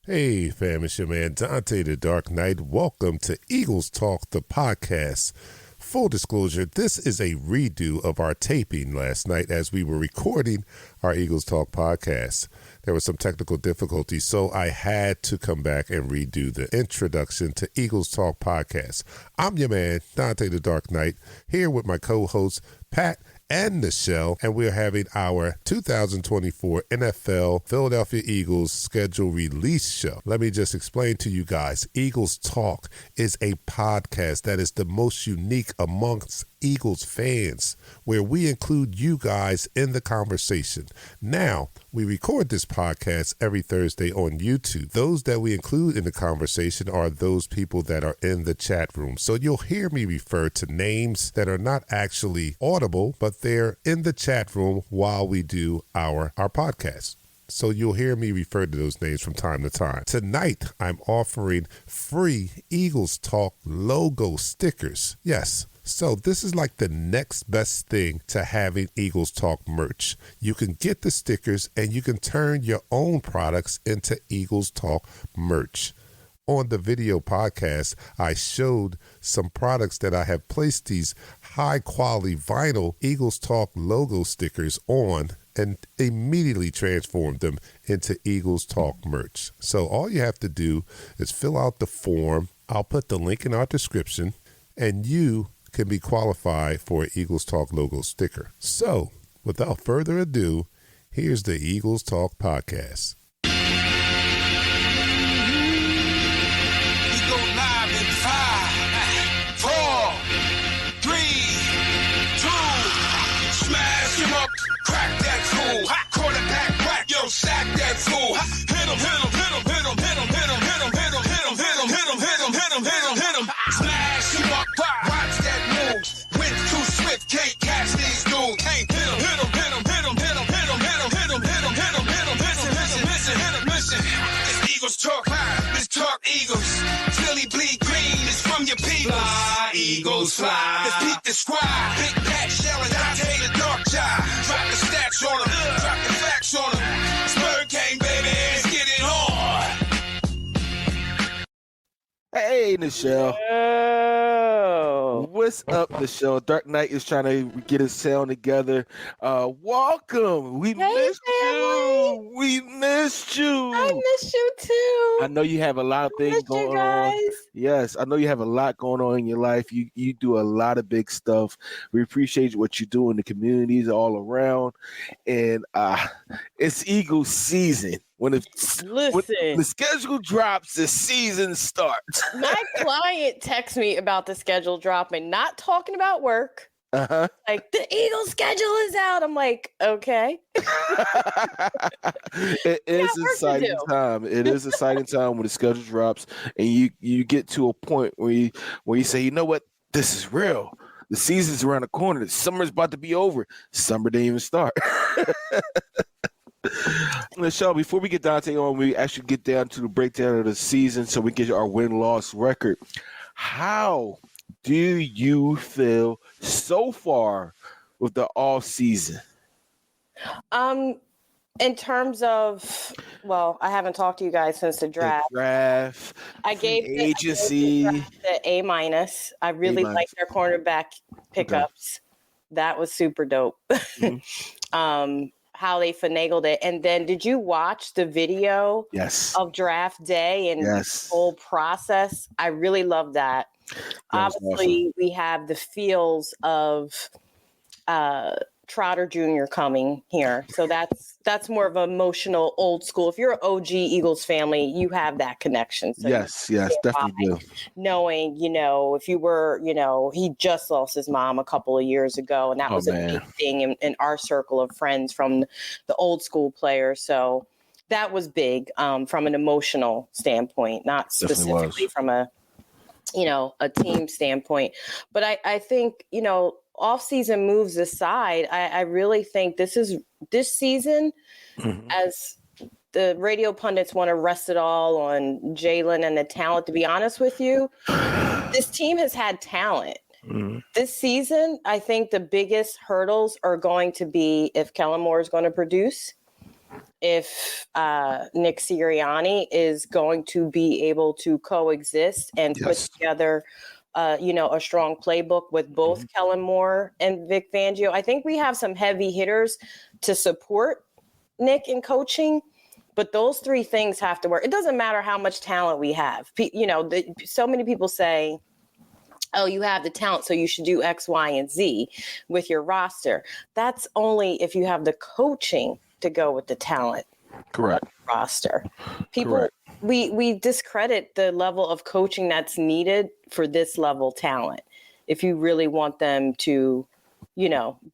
Hey fam, it's your man Dante the Dark Knight. Welcome to Eagles Talk, the podcast. Full disclosure, this is a redo of our taping last night as we were recording our Eagles Talk podcast. There was some technical difficulties, so I had to come back and redo the introduction to Eagles Talk podcast. I'm your man, Dante the Dark Knight, here with my co-hosts, Pat and Nichelle, and we're having our 2024 NFL Philadelphia Eagles schedule release show. Let me just explain to you guys, Eagles Talk is a podcast that is the most unique amongst Eagles fans, where we include you guys in the conversation. Now, we record this podcast every Thursday on YouTube. Those that we include in the conversation are those people that are in the chat room. So you'll hear me refer to names that are not actually audible, but they're in the chat room while we do our podcast. So you'll hear me refer to those names from time to time. Tonight, I'm offering free Eagles Talk logo stickers. Yes. So this is like the next best thing to having Eagles Talk merch. You can get the stickers and you can turn your own products into Eagles Talk merch. On the video podcast, I showed some products that I have placed these high quality vinyl Eagles Talk logo stickers on and immediately transformed them into Eagles Talk merch. So all you have to do is fill out the form. I'll put the link in our description and you can be qualified for an Eagles Talk logo sticker. So, without further ado, here's the Eagles Talk podcast. We go live in 5, 4, 3, 2. Smash him up, crack that fool. Quarterback whack, yo, sack that fool. Hit him, hit him, hit him, hit him, hit him, hit him, hit him, hit him, hit him, hit him, hit him, hit him, hit him, hit him, hit him. Smash him up, watch that move. Went too swift, can't catch these dudes. Can't hit him, hit him, hit him, hit him, hit him, hit him, hit him, hit him, hit him, hit him, hit him, listen, listen, listen, hit him, listen. This Eagles Talk, this Talk Eagles. Philly bleed green, it's from your people. Fly, Eagles, fly. Let's beat the squad. Big Pat Shell and Dante the Dark Child. Drop the stats on him, drop the facts on him. Spur King, baby, let's get it on. Hey, Nichelle. Oh. What's up, Nichelle? Dark Knight is trying to get his sound together. Welcome. We missed you. We missed you. I missed you too. I know you have a lot of things missed you going on. guys. Yes, I know you have a lot going on in your life. You do a lot of big stuff. We appreciate what you do in the communities all around. And it's Eagles season. When the schedule drops, the season starts. My client texts me about the schedule dropping, not talking about work. Uh-huh. Like, the Eagles schedule is out. I'm like, okay. It is exciting time. It is exciting time when the schedule drops and you get to a point where you say, you know what, this is real. The season's around the corner. The summer's about to be over. Summer didn't even start. Nichelle, before we get Dante on, we actually get down to the breakdown of the season so we get our win-loss record. How do you feel so far with the off season? In terms of, well, I haven't talked to you guys since the draft. I gave the agency the A-. I really like their cornerback pickups. Okay. That was super dope. Mm-hmm. How they finagled it. And then did you watch the video of draft day and the whole process? I really love that. Obviously, awesome. We have the feels of Trotter Jr. coming here. So that's more of an emotional old school. If you're an OG Eagles family, you have that connection. So yes, definitely do. Knowing, if you were, he just lost his mom a couple of years ago, and that was a big thing in our circle of friends from the old school players. So that was big from an emotional standpoint, not specifically from a team standpoint. But I think, off-season moves aside, I really think this season, as the radio pundits want to rest it all on Jalen and the talent, to be honest with you, this team has had talent. Mm-hmm. This season, I think the biggest hurdles are going to be if Kellen Moore is going to produce if Nick Sirianni is going to be able to coexist and put together a strong playbook with both Kellen Moore and Vic Fangio. I think we have some heavy hitters to support Nick in coaching, but those three things have to work. It doesn't matter how much talent we have. So many people say, oh, you have the talent, so you should do X, Y, and Z with your roster. That's only if you have the coaching to go with the talent. Correct. Roster. People, we discredit the level of coaching that's needed for this level talent. If you really want them to,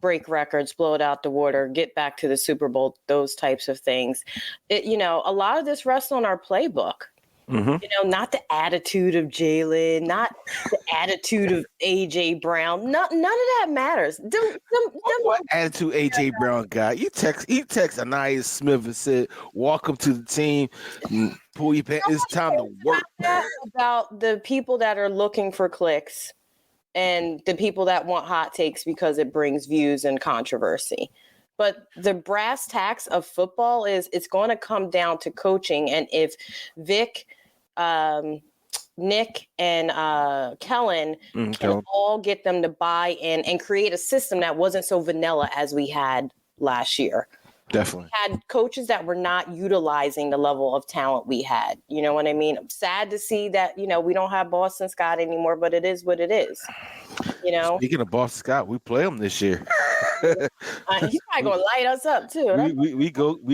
break records, blow it out the water, get back to the Super Bowl, those types of things. A lot of this rests on our playbook. Not the attitude of Jalen, not the attitude of AJ Brown. None of that matters. What attitude AJ Brown got? He text Anaya Smith and said, "Welcome to the team. Pull your pants. It's time to work." About the people that are looking for clicks and the people that want hot takes because it brings views and controversy. But the brass tacks of football is it's going to come down to coaching. And if Vic, Nick, and Kellen can all get them to buy in and create a system that wasn't so vanilla as we had last year. Definitely. We had coaches that were not utilizing the level of talent we had. You know what I mean? I'm sad to see that, we don't have Boston Scott anymore, but it is what it is. Speaking of Boston Scott, we play him this year. He's probably gonna light us up too. We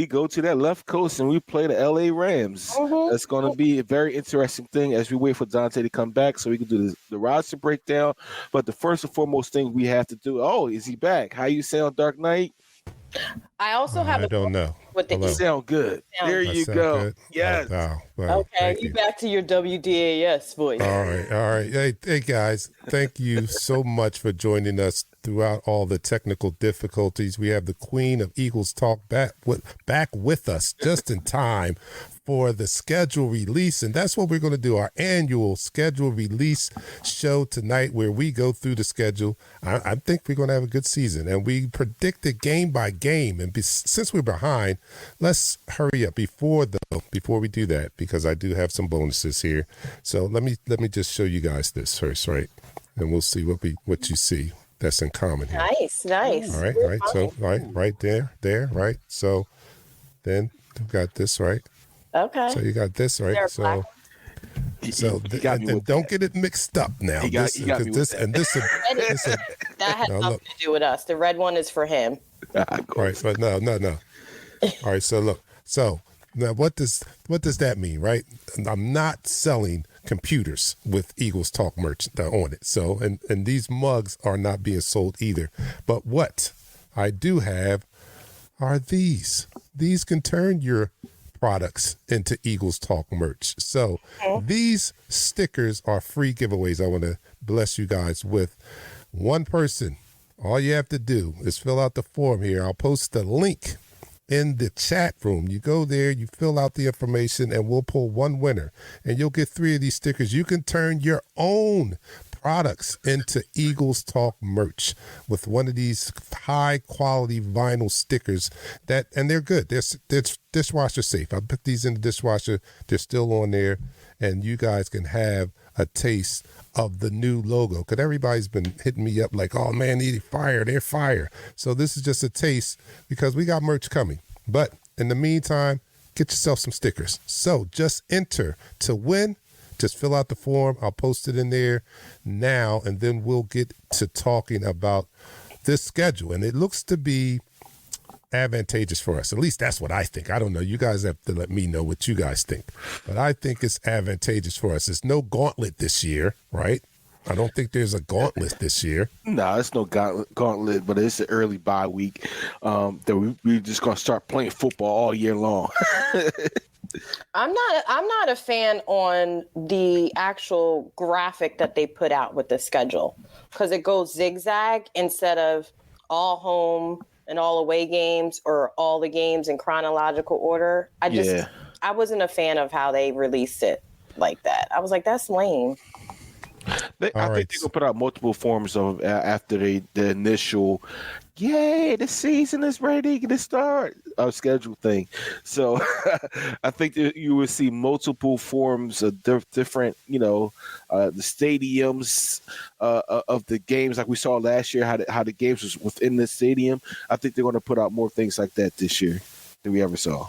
go to that left coast and we play the LA Rams. That's going to be a very interesting thing as we wait for Dante to come back so we can do the roster breakdown. But the first and foremost thing we have to do. Oh, is he back? How you say on Dark Knight? I also have. I don't know. You sound good. There you go. Good? Yes. Okay, you back to your WDAS voice. All right. Hey, guys, thank you so much for joining us throughout all the technical difficulties. We have the Queen of Eagles Talk back with us just in time for the schedule release. And that's what we're going to do, our annual schedule release show tonight where we go through the schedule. I think we're going to have a good season. And we predict it game by game. And since we're behind, let's hurry up before we do that, because I do have some bonuses here. So let me just show you guys this first, right? And we'll see what you see that's in common here. Nice. All right. So right there, right? So then we've got this, right? Okay. So you got this, right? And don't get it mixed up now. That has nothing to do with us. The red one is for him. Right, but no. All right, so look. So now what does that mean, right? I'm not selling computers with Eagles Talk merch on it. So and these mugs are not being sold either. But what I do have are these. These can turn your products into Eagles Talk merch. So these stickers are free giveaways. I want to bless you guys with one person. All you have to do is fill out the form here. I'll post the link in the chat room. You go there, you fill out the information, and we'll pull one winner. And you'll get 3 of these stickers. You can turn your own products into Eagles Talk merch with one of these high quality vinyl stickers and they're good. They're dishwasher safe. I put these in the dishwasher. They're still on there, and you guys can have a taste of the new logo, because everybody's been hitting me up like, oh man, they're fire. So this is just a taste, because we got merch coming. But in the meantime, get yourself some stickers. So just enter to win. Just fill out the form. I'll post it in there now, and then we'll get to talking about this schedule. And it looks to be advantageous for us. At least that's what I think. I don't know. You guys have to let me know what you guys think. But I think it's advantageous for us. There's no gauntlet this year, right? I don't think there's a gauntlet this year. No, it's no gauntlet, but it's an early bye week that we're just going to start playing football all year long. I'm not a fan on the actual graphic that they put out with the schedule, because it goes zigzag instead of all home and all away games, or all the games in chronological order. I wasn't a fan of how they released it like that. I was like, that's lame. I think they're gonna put out multiple forms of after the initial, yay, the season is ready to start schedule thing. So I think that you will see multiple forms of different, the stadiums of the games, like we saw last year, how the games was within the stadium. I think they're going to put out more things like that this year than we ever saw.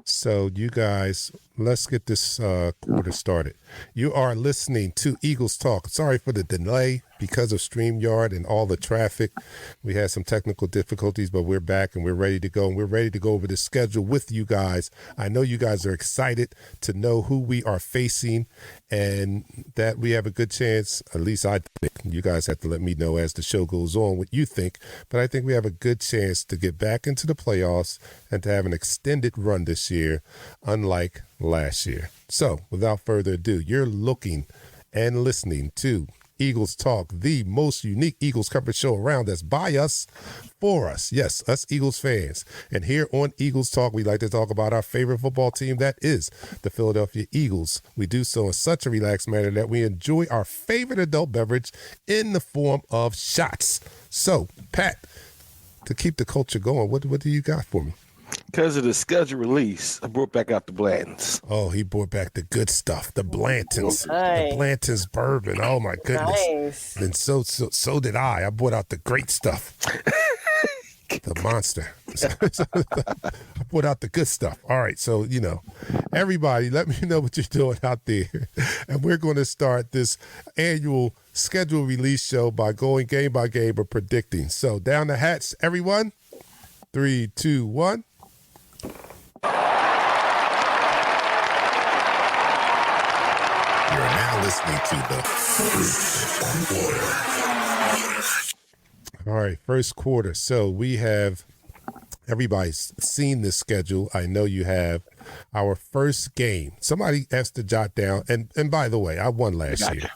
So you guys, let's get this quarter started. You are listening to Eagles Talk. Sorry for the delay because of StreamYard and all the traffic. We had some technical difficulties, but we're back and we're ready to go. And we're ready to go over the schedule with you guys. I know you guys are excited to know who we are facing and that we have a good chance. At least I think. You guys have to let me know as the show goes on what you think. But I think we have a good chance to get back into the playoffs and to have an extended run this year, unlike last year. So without further ado, you're looking and listening to Eagles Talk, the most unique Eagles coverage show around, that's by us, for us. Yes, us Eagles fans. And here on Eagles Talk, we like to talk about our favorite football team, that is the Philadelphia Eagles. We do so in such a relaxed manner that we enjoy our favorite adult beverage in the form of shots. So, Pat, to keep the culture going, what do you got for me? Because of the schedule release, I brought back out the Blantons. Oh, he brought back the good stuff, the Blantons, Nice. the Blantons bourbon. Oh my goodness! Nice. And so did I. I brought out the great stuff, the monster. I brought out the good stuff. All right, so everybody, let me know what you're doing out there, and we're going to start this annual schedule release show by going game by game or predicting. So down the hats, everyone. 3, 2, 1. You're now listening to the first quarter. All right, first quarter. So we have, everybody's seen this schedule. I know you have. Our first game. Somebody has to jot down. And by the way, I won last year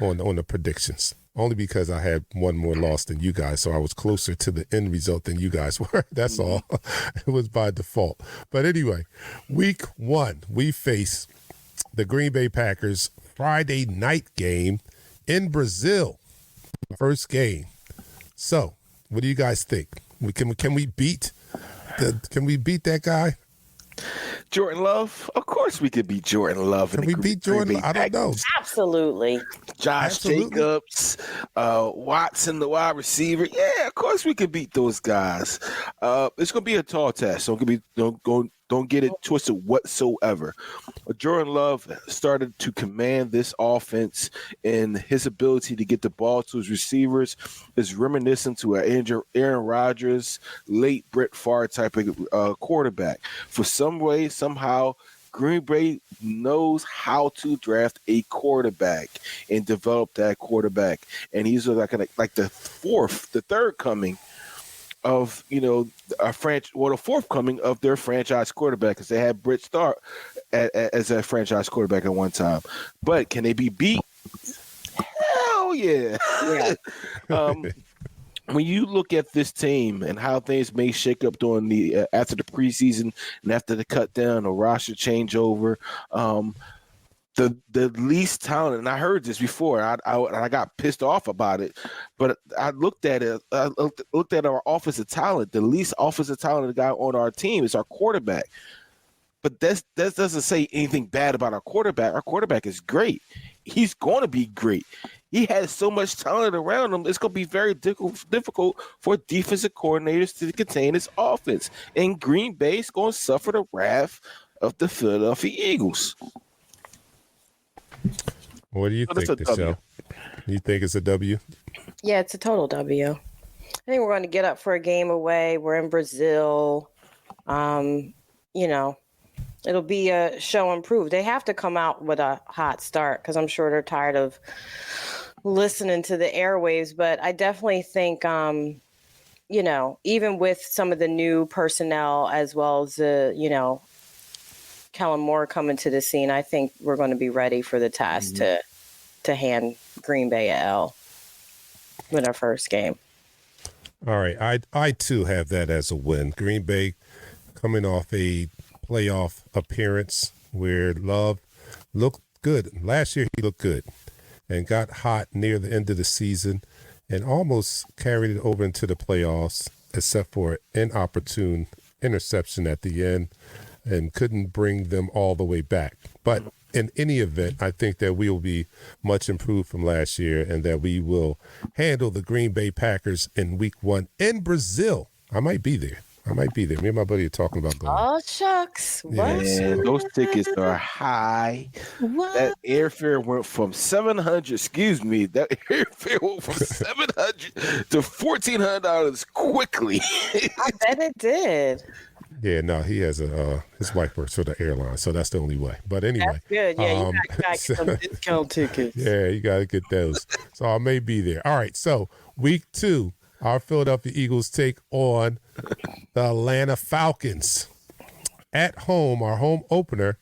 on the predictions. Only because I had one more loss than you guys, so I was closer to the end result than you guys were. That's all. It was by default. But anyway, week 1, we face the Green Bay Packers Friday night game in Brazil. First game. So, what do you guys think? Can we beat that guy? Jordan Love? Of course we could beat Jordan Love. Can we beat Jordan Love? I don't know. Absolutely. Josh Jacobs, Watson, the wide receiver. Yeah, of course we could beat those guys. It's going to be a tall test. Don't get it twisted whatsoever. Jordan Love started to command this offense, and his ability to get the ball to his receivers is reminiscent to an Aaron Rodgers, late Brett Favre type of quarterback. For some way, somehow, Green Bay knows how to draft a quarterback and develop that quarterback. And he's like the third coming of the fourth coming of their franchise quarterback, because they had Brett Starr as a franchise quarterback at one time. But can they be beat? Hell yeah! When you look at this team and how things may shake up during the after the preseason and after the cut down or roster changeover, the least talented, and I heard this before, I got pissed off about it, but I looked at it. I looked at our offensive talent. The least offensive talented guy on our team is our quarterback. But that doesn't say anything bad about our quarterback. Our quarterback is great. He's going to be great. He has so much talent around him. It's going to be very difficult for defensive coordinators to contain his offense. And Green Bay is going to suffer the wrath of the Philadelphia Eagles. What do you think, Michelle? You think it's a W? Yeah, it's a total W. I think we're going to get up for a game away. We're in Brazil. It'll be a show and prove. They have to come out with a hot start because I'm sure they're tired of listening to the airwaves. But I definitely think, even with some of the new personnel as well as Kellen Moore coming to the scene, I think we're going to be ready for the task to hand Green Bay a L with our first game. All right. I too have that as a win. Green Bay coming off a playoff appearance where Love looked good. Last year he looked good. and got hot near the end of the season and almost carried it over into the playoffs, except for an inopportune interception at the end, and couldn't bring them all the way back. But in any event, I think that we will be much improved from last year and that we will handle the Green Bay Packers in week 1 in Brazil. I might be there. Me and my buddy are talking about going. Oh, shucks. What? Yeah, those tickets are high. What? That airfare went from 700. Excuse me. That airfare went from 700 to $1,400 quickly. I bet it did. Yeah, no, he has his wife works for the airline, so that's the only way. But anyway. That's good. Yeah, you got to get some discount tickets. Yeah, you got to get those. So I may be there. All right, so week 2, our Philadelphia Eagles take on the Atlanta Falcons. At home, our home opener.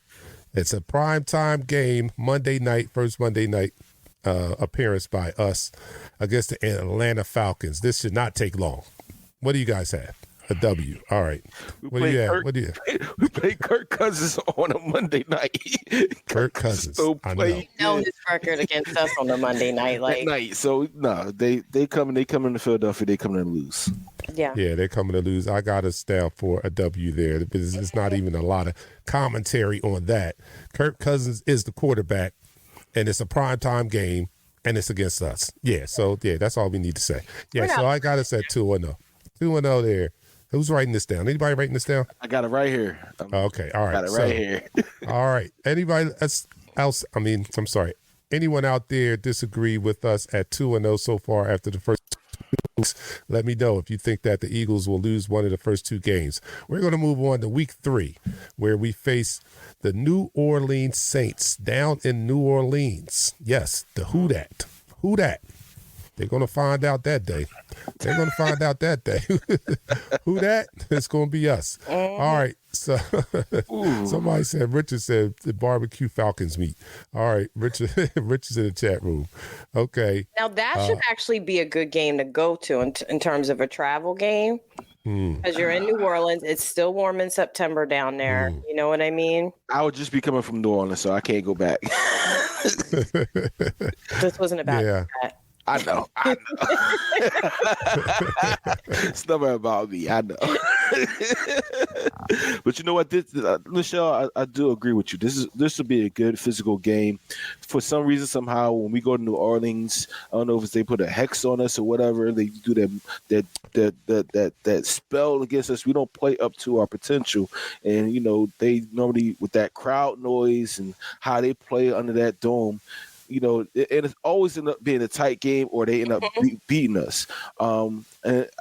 It's a primetime game, Monday night, first Monday night appearance by us against the Atlanta Falcons. This should not take long. What do you guys have? A W. All right. What do you have? We play Kirk Cousins on a Monday night. Kirk Cousins. I know his record against us on the Monday night. So no, they come into Philadelphia, they come to lose. Yeah. Yeah, they're coming to lose. I got us down for a W there. It's not even a lot of commentary on that. Kirk Cousins is the quarterback, and it's a primetime game, and it's against us. Yeah, so yeah, that's all we need to say. Yeah, so I got us at 2-0. 2-0 there. Who's writing this down? Anybody writing this down? I got it right here. Okay, all right. Got it right here. All right. Anybody else? I'm sorry. Anyone out there disagree with us at 2-0 so far after the first 2 weeks? Let me know if you think that the Eagles will lose one of the first 2 games. We're going to move on to week 3, where we face the New Orleans Saints down in New Orleans. Yes, the Who Dat. Who Dat? They're going to find out that day. Who that? It's going to be us. All right. So somebody said, Richard said, the barbecue Falcons meat. All right. Richard's in the chat room. Okay. Now, that should actually be a good game to go to in terms of a travel game. Because you're in New Orleans. It's still warm in September down there. You know what I mean? I would just be coming from New Orleans, so I can't go back. This wasn't about that. I know. It's never about me. I know. But you know what, Michelle, I do agree with you. This will be a good physical game. For some reason, somehow, when we go to New Orleans, I don't know if it's they put a hex on us or whatever. They do that spell against us. We don't play up to our potential, and you know they normally with that crowd noise and how they play under that dome. You know, and it's always end up being a tight game, or they end up beating us. And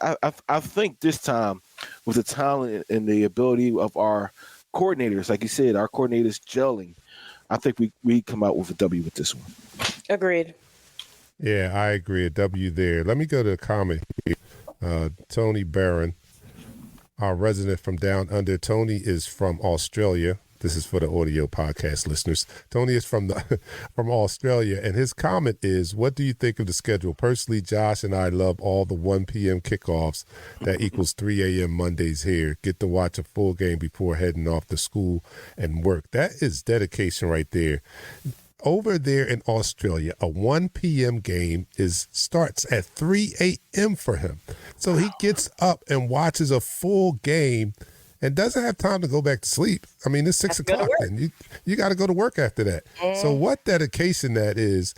I think this time, with the talent and the ability of our coordinators, like you said, our coordinators gelling, I think we come out with a W with this one. Agreed. Yeah, I agree. A W there. Let me go to a comment here. Tony Barron, our resident from down under. Tony is from Australia. This is for the audio podcast listeners. Tony is from Australia, and his comment is, what do you think of the schedule? Personally, Josh and I love all the 1 p.m. kickoffs. That equals 3 a.m. Mondays here. Get to watch a full game before heading off to school and work. That is dedication right there. Over there in Australia, a 1 p.m. game starts at 3 a.m. for him. So he gets up and watches a full game and doesn't have time to go back to sleep. I mean, it's 6 o'clock, and you got to go to work after that. So what dedication that is,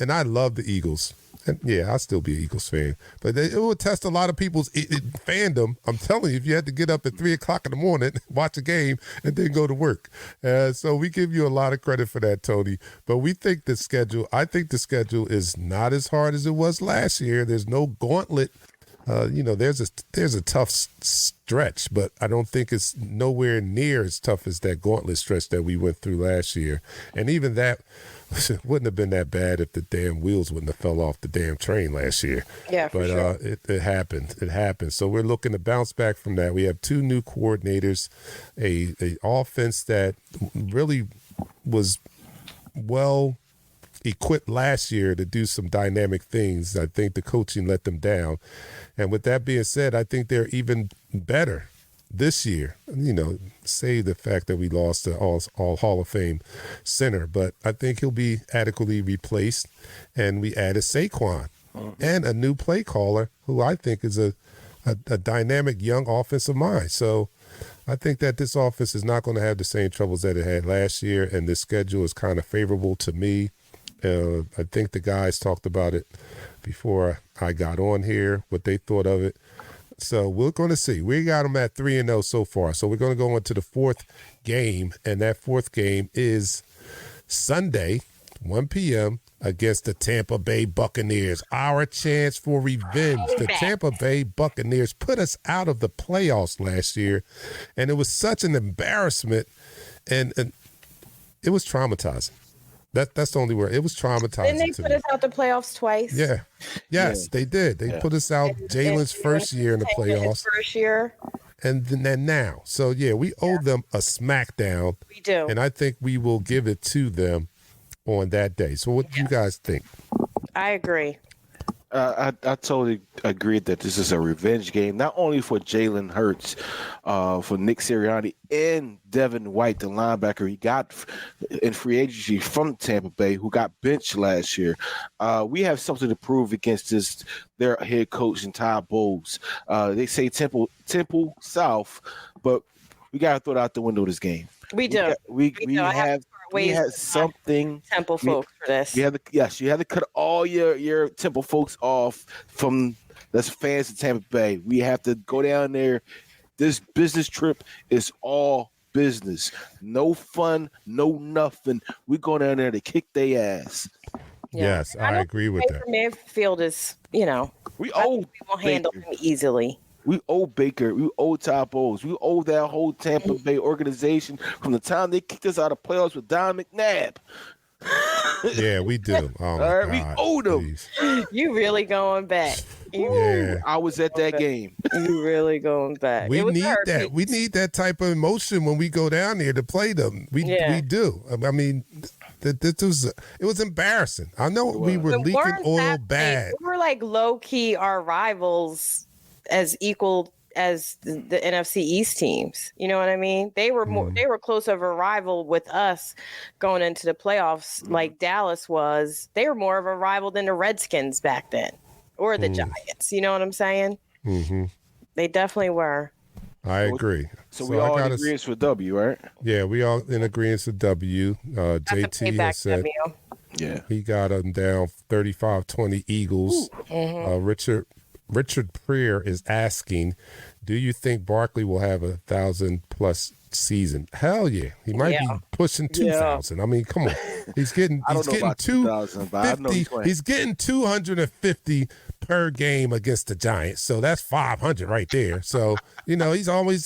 and I love the Eagles. And yeah, I'll still be an Eagles fan. But it will test a lot of people's fandom. I'm telling you, if you had to get up at 3 o'clock in the morning, watch a game, and then go to work. So we give you a lot of credit for that, Tony. But I think the schedule is not as hard as it was last year. There's no gauntlet. There's a tough stretch, but I don't think it's nowhere near as tough as that gauntlet stretch that we went through last year. And even that wouldn't have been that bad if the damn wheels wouldn't have fell off the damn train last year. Yeah, but sure. It happened. It happened. So we're looking to bounce back from that. We have 2 new coordinators, a offense that really was well equipped last year to do some dynamic things. I think the coaching let them down. And with that being said, I think they're even better this year, save the fact that we lost the all Hall of Fame center, but I think he'll be adequately replaced. And we added Saquon and a new play caller who I think is a dynamic young offensive mind. So I think that this offense is not going to have the same troubles that it had last year, and this schedule is kind of favorable to me. I think the guys talked about it before I got on here, what they thought of it. So we're going to see. We got them at 3-0 so far. So we're going to go into the fourth game, and that fourth game is Sunday, 1 p.m., against the Tampa Bay Buccaneers. Our chance for revenge. The Tampa Bay Buccaneers put us out of the playoffs last year, and it was such an embarrassment, and it was traumatizing. That's the only word. It was traumatizing. Didn't they put us out the playoffs twice? Yeah. Yes, they did. They put us out Jalen's first year in the playoffs. First year. And then now. So, we owe them a smackdown. We do. And I think we will give it to them on that day. So what do you guys think? I agree. I totally agree that this is a revenge game, not only for Jalen Hurts, for Nick Sirianni, and Devin White, the linebacker he got in free agency from Tampa Bay, who got benched last year. We have something to prove against their head coach and Todd Bowles. They say Temple South, but we got to throw it out the window this game. We do. We have something. Temple folks for this. You have to cut all your Temple folks off from that's fans of Tampa Bay. We have to go down there. This business trip is all business. No fun, no nothing. We go down there to kick their ass. Yes, I agree with that. Mayfield is, we will handle him easily. We owe Baker. We owe Todd Bowles. We owe that whole Tampa Bay organization from the time they kicked us out of playoffs with Don McNabb. Yeah, we do. Oh, all right, we owe them. Please. You really going back. I was at that game. You really going back. We need that. We need that type of emotion when we go down there to play them. We do. I mean, it was embarrassing. I know we were leaking oil bad. We were like low key our rivals as equal as the NFC East teams. You know what I mean? They were more they were close of a rival with us going into the playoffs like Dallas was. They were more of a rival than the Redskins back then or the Giants. You know what I'm saying? Mm-hmm. They definitely were. I agree. So we all in agreement for W, right? Yeah, we all in agreement for W. JT has said he got them down 35-20 Eagles. Richard Preer is asking, do you think Barkley will have 1,000+ season? Hell yeah. He might be pushing 2,000. Yeah. I mean, come on. He's getting 250. He's getting 250 per game against the Giants. So that's 500 right there. So, he's always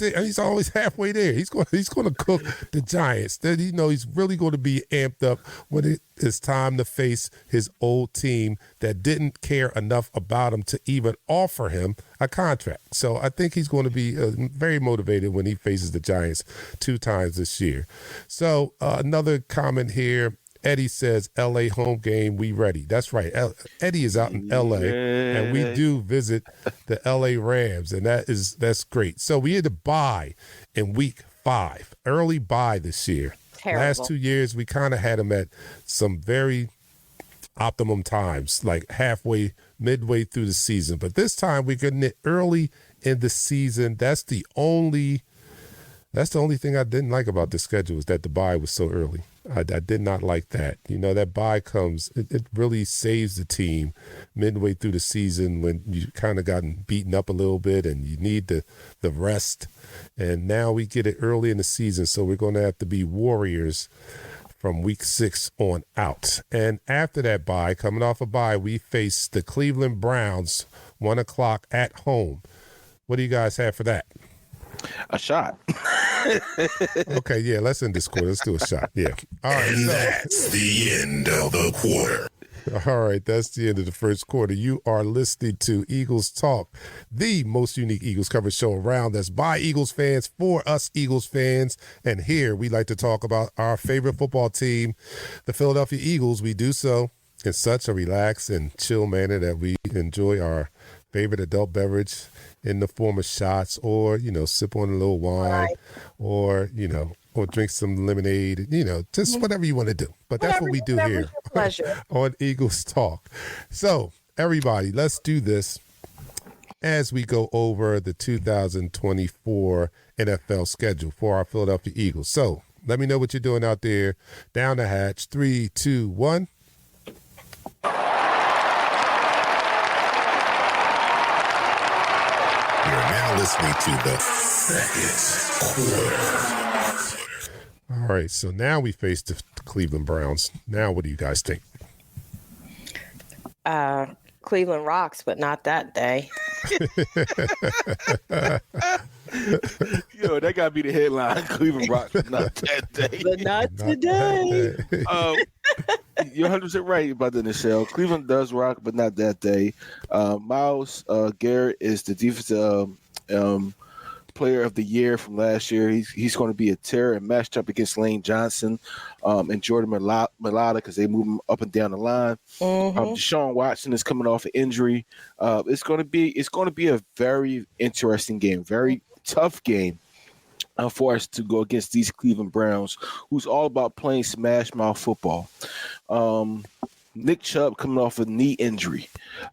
halfway there. He's going to cook the Giants. Then he's really going to be amped up when it is time to face his old team that didn't care enough about him to even offer him a contract. So I think he's going to be very motivated when he faces the Giants 2 times this year. So another comment here. Eddie says, L.A. home game, we ready. That's right. Eddie is out in L.A., and we do visit the L.A. Rams, and that's great. So we had to bye in week 5, early bye this year. Terrible. Last 2 years, we kind of had them at some very optimum times, like midway through the season. But this time, we're getting it early in the season. That's the only thing I didn't like about the schedule is that the bye was so early. I did not like that. That bye comes, it really saves the team midway through the season when you kind of gotten beaten up a little bit and you need the rest. And now we get it early in the season, so we're going to have to be warriors from week 6 on out. And after that bye, coming off a bye, we face the Cleveland Browns, 1 o'clock at home. What do you guys have for that? A shot. Okay, yeah, let's end this quarter. Let's do a shot. Yeah. All right. And that's the end of the quarter. All right, that's the end of the first quarter. You are listening to Eagles Talk, the most unique Eagles coverage show around. That's by Eagles fans, for us Eagles fans. And here we like to talk about our favorite football team, the Philadelphia Eagles. We do so in such a relaxed and chill manner that we enjoy our favorite adult beverage in the form of shots, or, sip on a little wine, Right. or, or drink some lemonade, just whatever you want to do. But that's what we do here Your pleasure. on Eagles Talk. So, everybody, let's do this as we go over the 2024 NFL schedule for our Philadelphia Eagles. So, let me know what you're doing out there. Down the hatch. 3, 2, 1. You're now listening to the second quarter. All right, so now we face the Cleveland Browns. Now, what do you guys think? Cleveland rocks, but not that day. Yo, that gotta be the headline. Cleveland rocks, but not that day. But not today. You're 100% right about that, Nichelle. Cleveland does rock, but not that day. Myles Garrett is the defensive player of the year from last year. He's going to be a terror and matched up against Lane Johnson and Jordan Mailata because they move him up and down the line. Deshaun Watson is coming off an injury. It's going to be a very interesting game, very tough game for us to go against these Cleveland Browns, who's all about playing smash mouth football. Nick Chubb coming off a knee injury.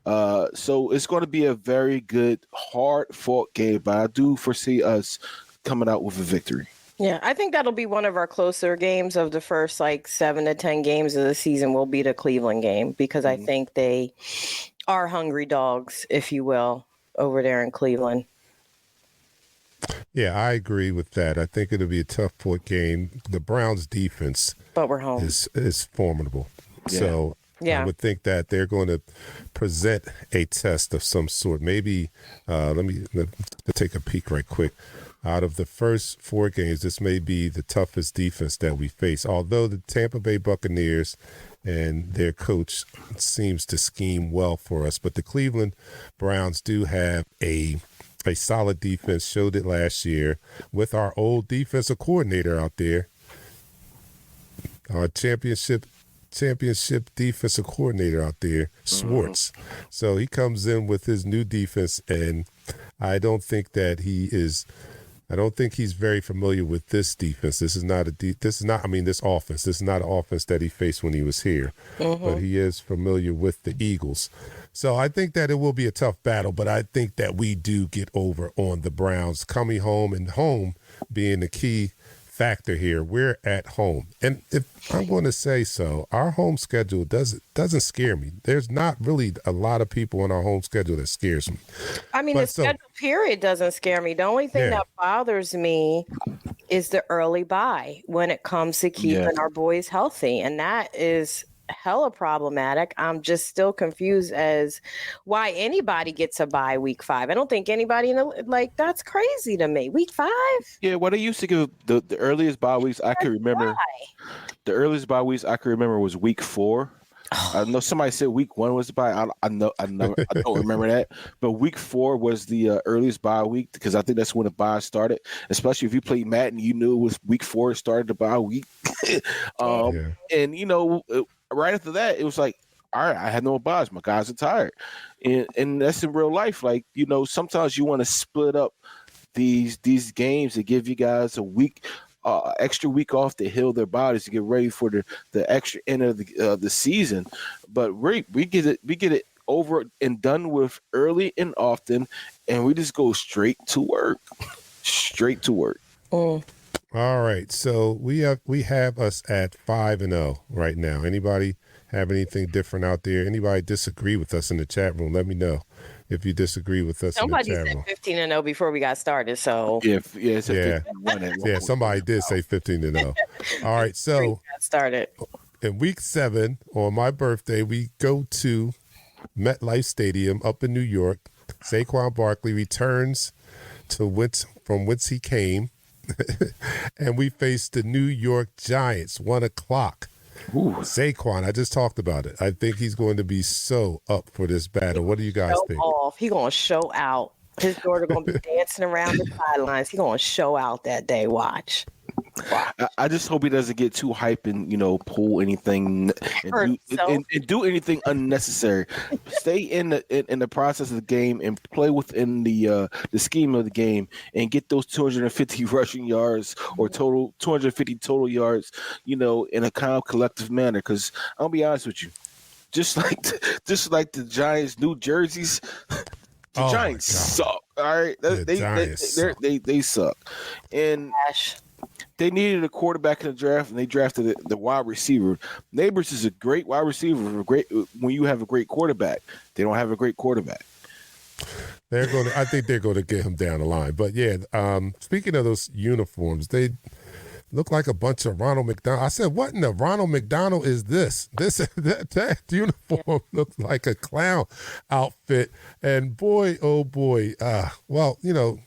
So it's going to be a very good, hard-fought game, but I do foresee us coming out with a victory. Yeah, I think that'll be one of our closer games of the first 7 to 10 games of the season will be the Cleveland game because I think they are hungry dogs, if you will, over there in Cleveland. Yeah, I agree with that. I think it'll be a tough fought game. The Browns defense But we're home. is formidable. Yeah. So Yeah. I would think that they're going to present a test of some sort. Maybe let me take a peek right quick. Out of the first 4 games, this may be the toughest defense that we face. Although the Tampa Bay Buccaneers and their coach seems to scheme well for us, but the Cleveland Browns do have a solid defense. Showed it last year with our old defensive coordinator out there, our championship defensive coordinator out there, Schwartz. So he comes in with his new defense, and I don't think he's very familiar with this defense. This is not this offense. This is not an offense that he faced when he was here, but he is familiar with the Eagles. So I think that it will be a tough battle, but I think that we do get over on the Browns coming home, and home being the key factor here. We're at home, and if I'm going to say so, our home schedule doesn't scare me. There's not really a lot of people on our home schedule that scares me. I mean, the schedule period doesn't scare me. The only thing that bothers me is the early bye when it comes to keeping our boys healthy, and that is hella problematic. I'm just still confused as why anybody gets a bye week 5. I don't think anybody that's crazy to me. Week 5? Yeah, what they used to give the earliest bye weeks I can remember. The earliest bye weeks I can remember was week 4. I know somebody said week 1 was the bye. I don't remember that. But week 4 was the earliest bye week because I think that's when the bye started. Especially if you played Madden, you knew it was week 4 started the bye week. And right after that, it was like, all right, I had no buys. My guys are tired. And that's in real life. Sometimes you want to split up these games to give you guys a week, extra week off to heal their bodies to get ready for the extra end of the season. But we get it over and done with early and often, and we just go straight to work. Straight to work. All right, so we have us at 5-0 right now. Anybody have anything different out there? Anybody disagree with us in the chat room? Let me know if you disagree with us. Somebody in the chat room. said 15-0 before we got started. So somebody did say 15-0. All right, so got started in week 7 on my birthday, we go to MetLife Stadium up in New York. Saquon Barkley returns from whence he came. And we face the New York Giants, 1:00. Saquon, I just talked about it. I think he's going to be so up for this battle. What do you guys think? He's going to show out. His daughter going to be dancing around the sidelines. He's going to show out that day. Watch. I just hope he doesn't get too hype and pull anything and do anything unnecessary. Stay in the process of the game and play within the scheme of the game and get those 250 rushing yards or total 250 total yards, in a kind of collective manner. Because I'll be honest with you, just like the Giants' new jerseys. The Giants suck. All right, they suck, and they needed a quarterback in the draft, and they drafted the wide receiver. Neighbors is a great wide receiver. When you have a great quarterback, they don't have a great quarterback. I think they're going to get him down the line. But yeah, speaking of those uniforms, they look like a bunch of Ronald McDonald. I said, what in the Ronald McDonald is this? That uniform looks like a clown outfit. And boy, oh boy, well,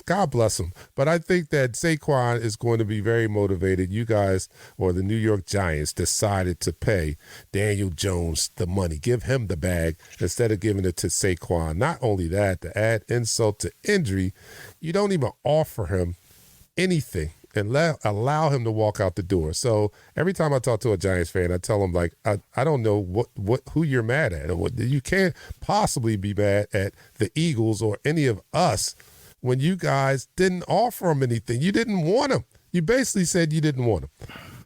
God bless him. But I think that Saquon is going to be very motivated. You guys, or the New York Giants, decided to pay Daniel Jones the money, give him the bag instead of giving it to Saquon. Not only that, to add insult to injury, you don't even offer him anything and allow him to walk out the door. So every time I talk to a Giants fan, I tell them, like, I don't know who you're mad at. You can't possibly be mad at the Eagles or any of us when you guys didn't offer him anything. You didn't want him. You basically said you didn't want him.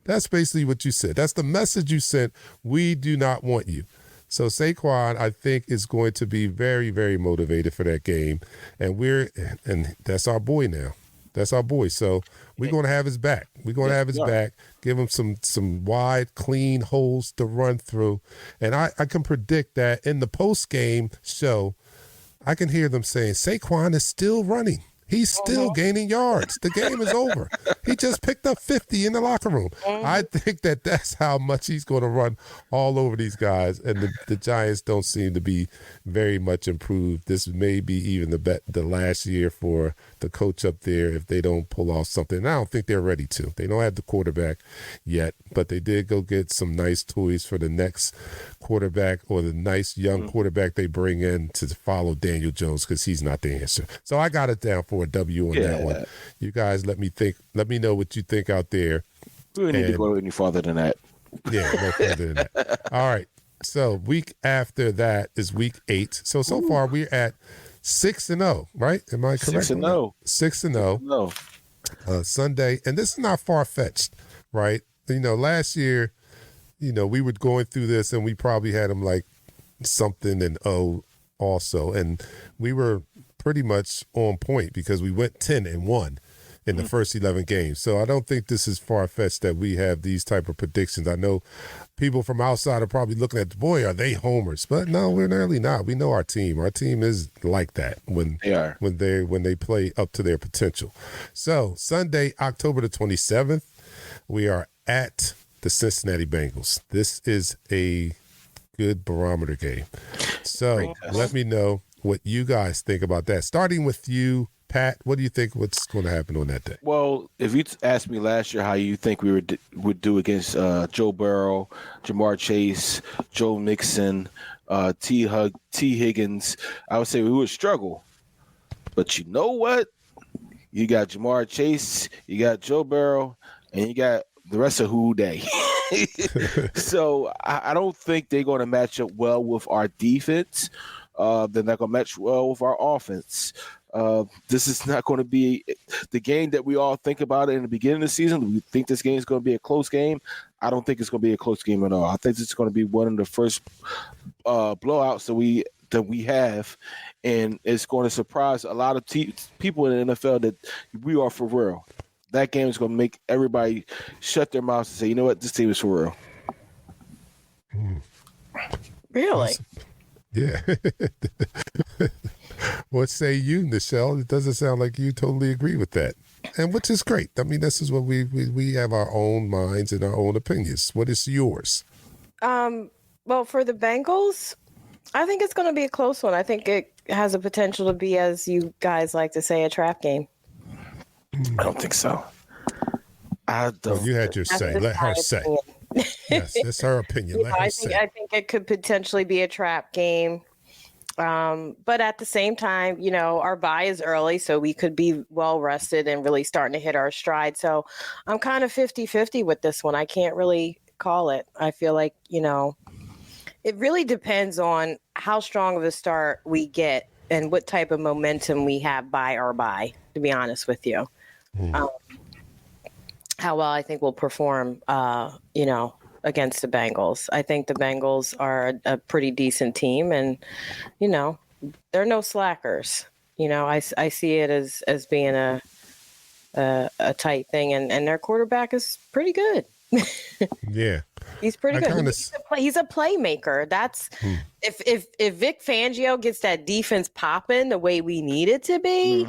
That's basically what you said. That's the message you sent. We do not want you. So Saquon, I think, is going to be very, very motivated for that game. And that's our boy now. That's our boy. So we're going to have his back. We're going to have his back, give him some wide, clean holes to run through. And I can predict that in the post-game show, I can hear them saying, Saquon is still running. He's still gaining yards. The game is over. He just picked up 50 in the locker room. I think that's how much he's going to run all over these guys. And the Giants don't seem to be very much improved. This may be even the last year for the coach up there if they don't pull off something. And I don't think they're ready to. They don't have the quarterback yet, but they did go get some nice toys for the next quarterback or the nice young quarterback they bring in to follow Daniel Jones, because he's not the answer. So I got it down for a W on that one. You guys let me know what you think out there. We don't need to go any farther than that. Yeah, no further than that. All right. So week after that is week 8. So far we're at 6-0, right? Am I correct? 6-0. 6-0. Sunday. And this is not far-fetched, right? Last year, we were going through this and we probably had them like something and also. And we were pretty much on point because we went 10-1 in the first 11 games. So I don't think this is far-fetched that we have these type of predictions. I know people from outside are probably looking at, boy, are they homers? But no, we're really not. We know our team. Our team is like that when they play up to their potential. So Sunday, October the 27th, we are at the Cincinnati Bengals. This is a good barometer game. So let me know what you guys think about that. Starting with you, Pat, what do you think what's going to happen on that day? Well, if you asked me last year how you think we would do against Joe Burrow, Jamar Chase, Joe Mixon, T. Higgins, I would say we would struggle. But you know what? You got Jamar Chase, you got Joe Burrow, and you got the rest of Who Day. So I don't think they're going to match up well with our defense. They're not going to match well with our offense. This is not going to be the game that we all think about it in the beginning of the season. We think this game is going to be a close game. I don't think it's going to be a close game at all. I think it's going to be one of the first blowouts that we have, and it's going to surprise a lot of people in the NFL that we are for real. That game is going to make everybody shut their mouths and say, you know what, this team is for real. Really? Yeah. What say you, Nichelle? It doesn't sound like you totally agree with that. And which is great. I mean, this is what we have our own minds and our own opinions. What is yours? Well, for the Bengals, I think it's going to be a close one. I think it has a potential to be, as you guys like to say, a trap game. I don't think so. I don't. Oh, you had your say. Let her say. Yes, that's her opinion. Let her say. I think it could potentially be a trap game. But at the same time, our bye is early, so we could be well rested and really starting to hit our stride. So I'm kind of 50-50 with this one. I can't really call it. I feel like, it really depends on how strong of a start we get and what type of momentum we have by our bye, to be honest with you. How well I think we'll perform, against the Bengals. I think the Bengals are a pretty decent team, and they're no slackers. I see it as being a tight thing, and their quarterback is pretty good. Yeah, he's pretty good. He's a playmaker. That's if Vic Fangio gets that defense popping the way we need it to be,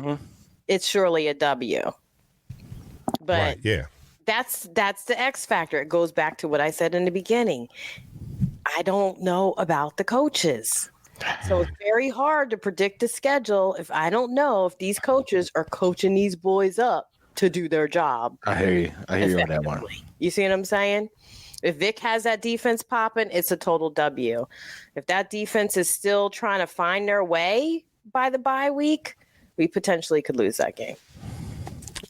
it's surely a W. But right, yeah. That's the X factor. It goes back to what I said in the beginning. I don't know about the coaches. So it's very hard to predict the schedule if I don't know if these coaches are coaching these boys up to do their job. I hear you on that one. You see what I'm saying? If Vic has that defense popping, it's a total W. If that defense is still trying to find their way by the bye week, we potentially could lose that game.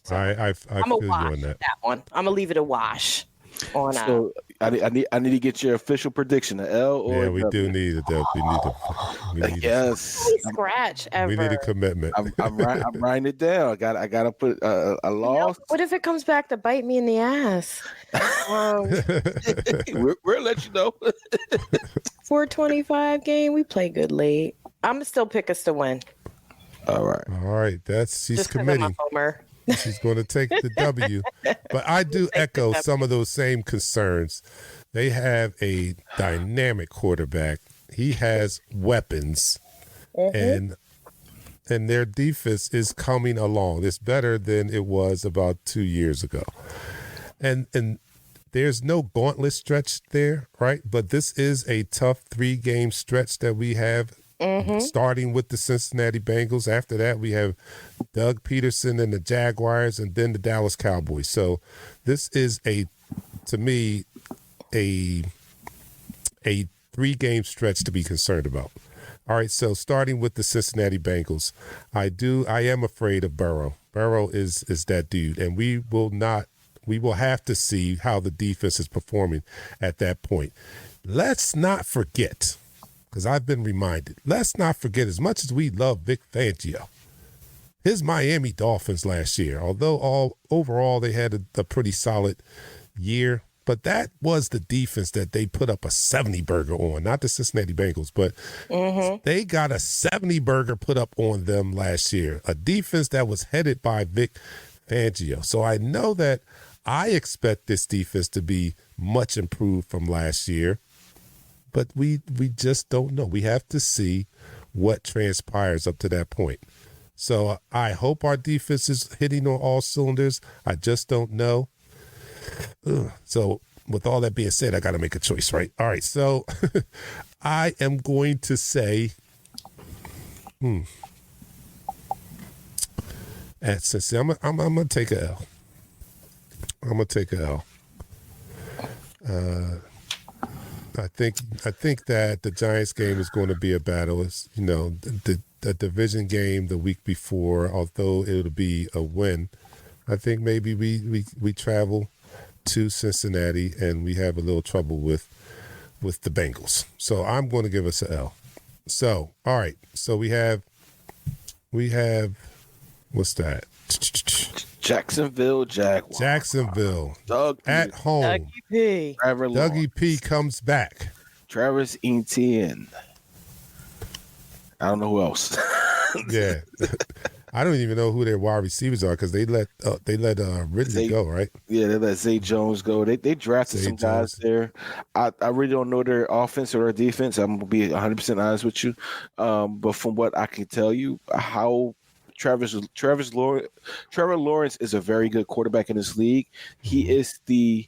So I feel you on that one. I'm gonna leave it a wash. So I need to get your official prediction. An L or yeah, we do need a W. We need yes. Scratch ever. We need a commitment. I'm writing it down. I gotta put a loss. What if it comes back to bite me in the ass? We'll let you know. 425 game. We play good late. I'm gonna still pick us to win. All right. She's just committing. I'm a homer. She's going to take the W. But I do echo some of those same concerns. They have a dynamic quarterback. He has weapons, and their defense is coming along. It's better than it was about 2 years ago. And there's no gauntlet stretch there, right? But this is a tough 3-game stretch that we have. Starting with the Cincinnati Bengals. After that, we have Doug Peterson and the Jaguars, and then the Dallas Cowboys. So this is to me, a 3-game stretch to be concerned about. All right, so starting with the Cincinnati Bengals, I am afraid of Burrow. Burrow is that dude, and we will have to see how the defense is performing at that point. Let's not forget, because I've been reminded, let's not forget, as much as we love Vic Fangio, his Miami Dolphins last year, although overall they had a pretty solid year, but that was the defense that they put up a 70-burger on, not the Cincinnati Bengals, but they got a 70-burger put up on them last year, a defense that was headed by Vic Fangio. So I know that I expect this defense to be much improved from last year. But we just don't know. We have to see what transpires up to that point. So I hope our defense is hitting on all cylinders. I just don't know. So with all that being said, I got to make a choice, right? All right. So I am going to say, I'm gonna take a L. I'm gonna take a L. I think that the Giants game is going to be a battle. It's, the division game the week before, although it'll be a win, I think maybe we travel to Cincinnati and we have a little trouble with the Bengals. So I'm going to give us an L. So, all right. So we have what's that? Jacksonville Jaguars. Jacksonville. Doug at home. Dougie P. Dougie P comes back. Travis Etienne. I don't know who else. Yeah. I don't even know who their wide receivers are because they let Ridley go, right? Yeah, they let Zay Jones go. They drafted some guys there. I really don't know their offense or their defense. I'm going to be 100% honest with you. But from what I can tell you, how Trevor Lawrence is a very good quarterback in this league. He is the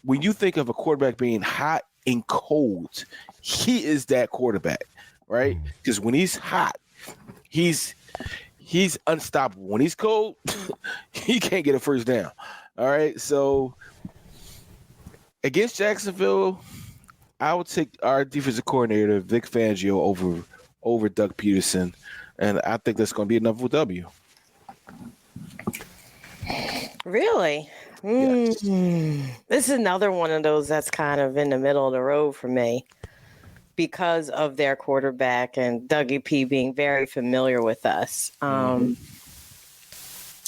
when you think of a quarterback being hot and cold, he is that quarterback, right? Because when he's hot, he's unstoppable. When he's cold, he can't get a first down. All right, so against Jacksonville, I would take our defensive coordinator, Vic Fangio, over Doug Peterson, and I think that's going to be another W. Really? Yes. This is another one of those that's kind of in the middle of the road for me because of their quarterback and Dougie P being very familiar with us.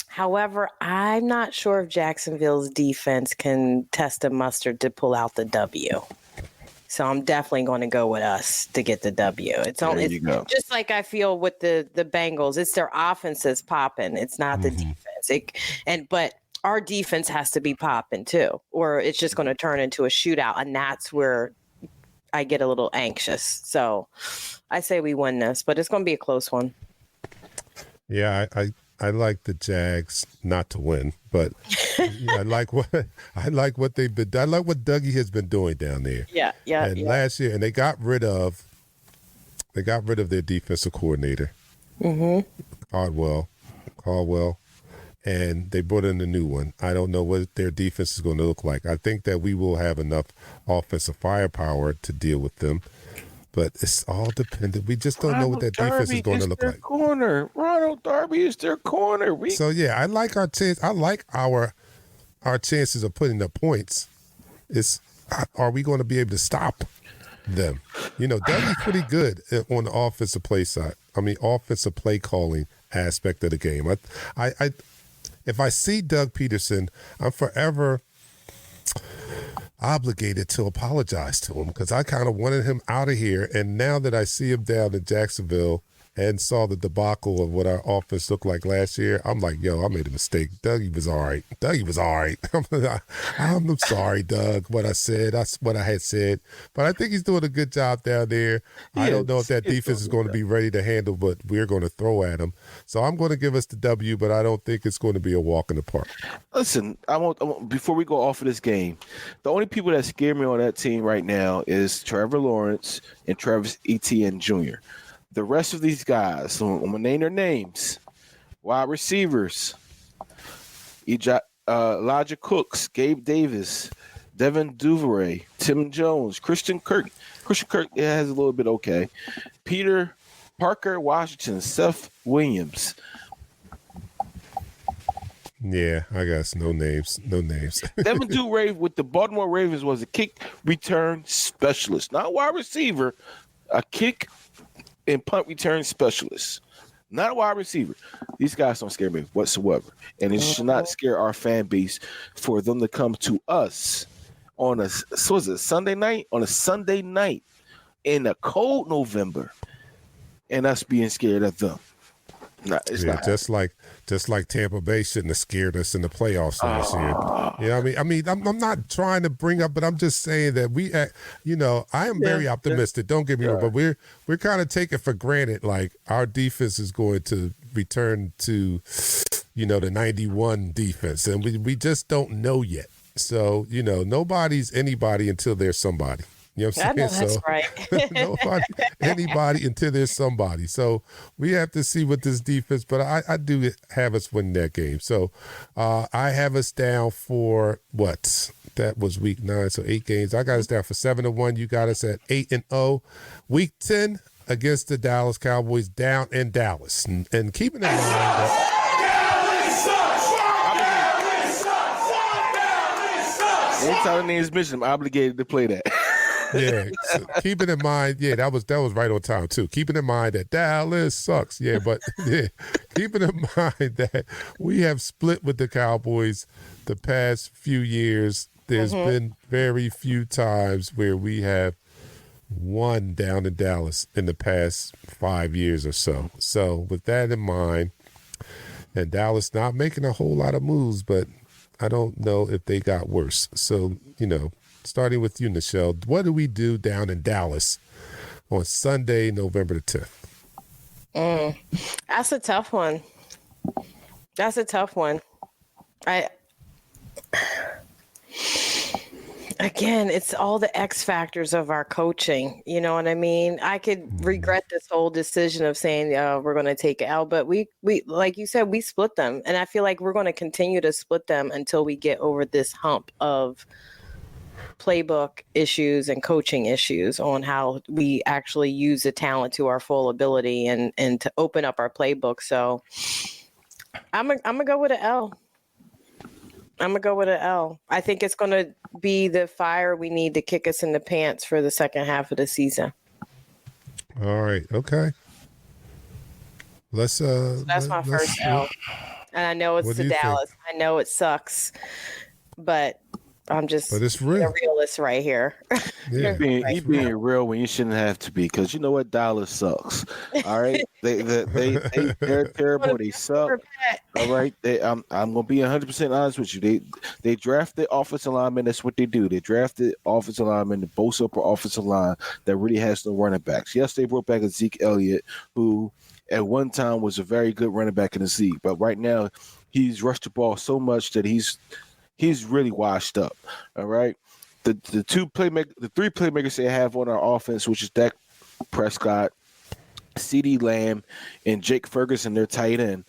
However, I'm not sure if Jacksonville's defense can test the mustard to pull out the W. So I'm definitely going to go with us to get the W. It's just like I feel with the Bengals. It's their offense that's popping. It's not the defense. But our defense has to be popping too, or it's just going to turn into a shootout, and that's where I get a little anxious. So I say we win this, but it's going to be a close one. Yeah, I like the Jags not to win, but I like what they've been. I like what Dougie has been doing down there. Yeah. And last year, and they got rid of their defensive coordinator, Caldwell, and they brought in a new one. I don't know what their defense is going to look like. I think that we will have enough offensive firepower to deal with them. But it's all dependent. We just don't know what that defense is going to look like. Ronald Darby is their corner. So yeah, I like our chance. I like our chances of putting up points. Are we going to be able to stop them? Dougie's pretty good on the offensive play side. Offensive play calling aspect of the game. If I see Doug Peterson, I'm forever obligated to apologize to him because I kind of wanted him out of here. And now that I see him down in Jacksonville and saw the debacle of what our offense looked like last year, I'm like, yo, I made a mistake. Dougie was all right. I'm sorry, Doug, what I said. That's what I had said. But I think he's doing a good job down there. I don't know if that defense is going to be ready to handle what we're going to throw at him. So I'm going to give us the W, but I don't think it's going to be a walk in the park. Listen, I want before we go off of this game, the only people that scare me on that team right now is Trevor Lawrence and Travis Etienne Jr. The rest of these guys, so I'm going to name their names. Wide receivers, Elijah Cooks, Gabe Davis, Devin Duvernay, Tim Jones, Christian Kirk. Christian Kirk has a little bit okay. Peter Parker Washington, Seth Williams. Yeah, I guess no names. Devin Duvernay with the Baltimore Ravens was a kick return specialist, not wide receiver, a kick and punt return specialist, not a wide receiver. These guys don't scare me whatsoever, and it should not scare our fan base for them to come to us on a Sunday night in a cold November, and us being scared of them. It's not just like Tampa Bay shouldn't have scared us in the playoffs last year. I'm not trying to bring up, but I'm just saying that I am very optimistic. Don't get me wrong, but we're kind of taking for granted like our defense is going to return to, the 91 defense, and we just don't know yet. So nobody's anybody until there's somebody. You know what I'm saying? That's right. Anybody until there's somebody. So we have to see what this defense, but I do have us win that game. So I have us down for what? That was week 9, so 8 games. I got us down for 7-1. You got us at 8-0. Week 10 against the Dallas Cowboys down in Dallas. And keeping in mind that anytime the name is mentioned, I'm obligated to play that. Yeah, so keeping in mind, that was right on time too. Keeping in mind that Dallas sucks, but keeping in mind that we have split with the Cowboys the past few years. There's been very few times where we have won down in Dallas in the past 5 years or so. So with that in mind, and Dallas not making a whole lot of moves, but I don't know if they got worse. So, starting with you, Nichelle, what do we do down in Dallas on Sunday, November the 10th? That's a tough one. Again, it's all the X factors of our coaching. You know what I mean? I could regret this whole decision of saying we're going to take it out, but we like you said, we split them, and I feel like we're going to continue to split them until we get over this hump of playbook issues and coaching issues on how we actually use the talent to our full ability and to open up our playbook. So I'm gonna go with an L. I'm gonna go with an L. I think it's gonna be the fire we need to kick us in the pants for the second half of the season. All right. Okay. Let's So that's my first L. And I know it's to Dallas. I know it sucks, but I'm just it's real. a realist right here. Yeah. You're being real when you shouldn't have to be, because you know what, Dallas sucks. All right, they're terrible. They suck. All right, I'm gonna be 100% honest with you. They drafted offensive linemen. That's what they do. They drafted offensive linemen to bolster up an offensive line that really has no running backs. Yes, they brought back Zeke Elliott, who at one time was a very good running back in the league, but right now he's rushed the ball so much that he's really washed up. All right. The three playmakers they have on our offense, which is Dak Prescott, CeeDee Lamb, and Jake Ferguson, their tight end.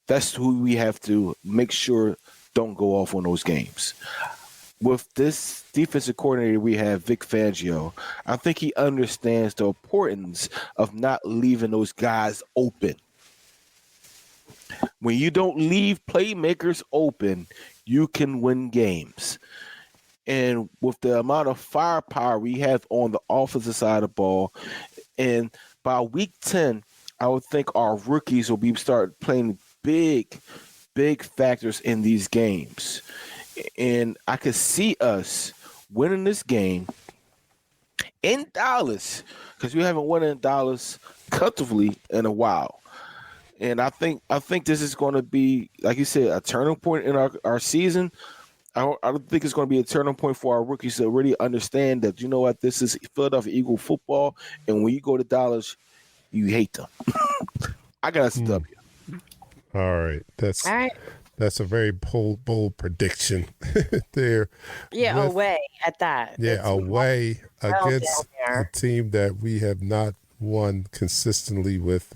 That's who we have to make sure don't go off on those games. With this defensive coordinator we have, Vic Fangio, I think he understands the importance of not leaving those guys open. When you don't leave playmakers open, you can win games. And with the amount of firepower we have on the offensive side of the ball, and by week 10, I would think our rookies will start playing big factors in these games. And I could see us winning this game in Dallas, because we haven't won in Dallas comfortably in a while. And I think this is going to be, like you said, a turning point in our season. I don't think it's going to be a turning point for our rookies to really understand that, you know what, this is Philadelphia Eagle football, and when you go to Dallas, you hate them. I got us a W. All right. That's a very bold prediction there. Yeah, away at that. Yeah, away against a team that we have not won consistently with.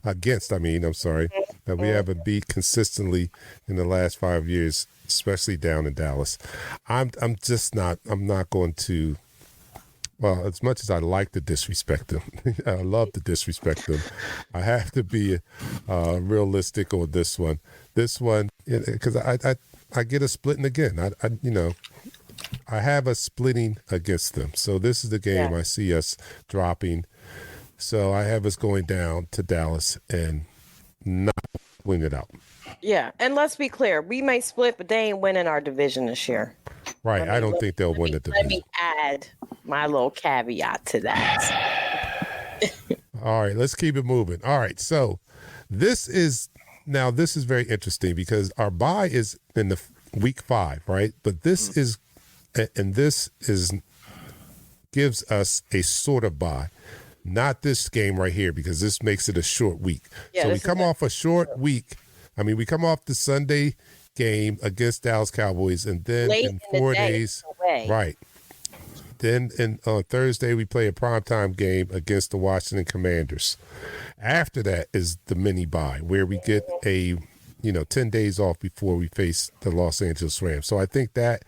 That we haven't beat consistently in the last 5 years, especially down in Dallas. I'm not going to. Well, as much as I like to disrespect them, I love to disrespect them. I have to be realistic on this one. Because I get a splitting again. I have a splitting against them. So this is the game I see us dropping. So I have us going down to Dallas and not win it out. Yeah, and let's be clear. We may split, but they ain't winning our division this year. Right. I don't think they'll win the division. Let me add my little caveat to that. All right, let's keep it moving. All right, so this is very interesting because our bye is in the week 5, right? But this gives us a sort of bye. Not this game right here, because this makes it a short week. Yeah, so we come off a short week. I mean, we come off the Sunday game against Dallas Cowboys, and then in 4 days, right. Then on Thursday, we play a primetime game against the Washington Commanders. After that is the mini bye, where we get 10 days off before we face the Los Angeles Rams. So I think that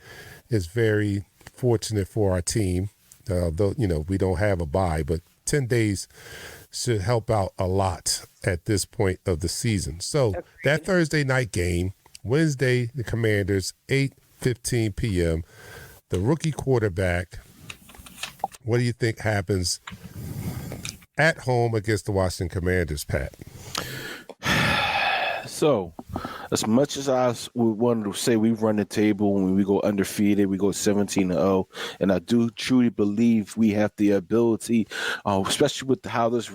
is very fortunate for our team, though, we don't have a bye, but 10 days should help out a lot at this point of the season. So that Thursday night game, Wednesday, the Commanders, 8:15 p.m., the rookie quarterback. What do you think happens at home against the Washington Commanders, Pat? So, as much as I would want to say we run the table when we go undefeated, we go 17-0, and I do truly believe we have the ability, especially with how this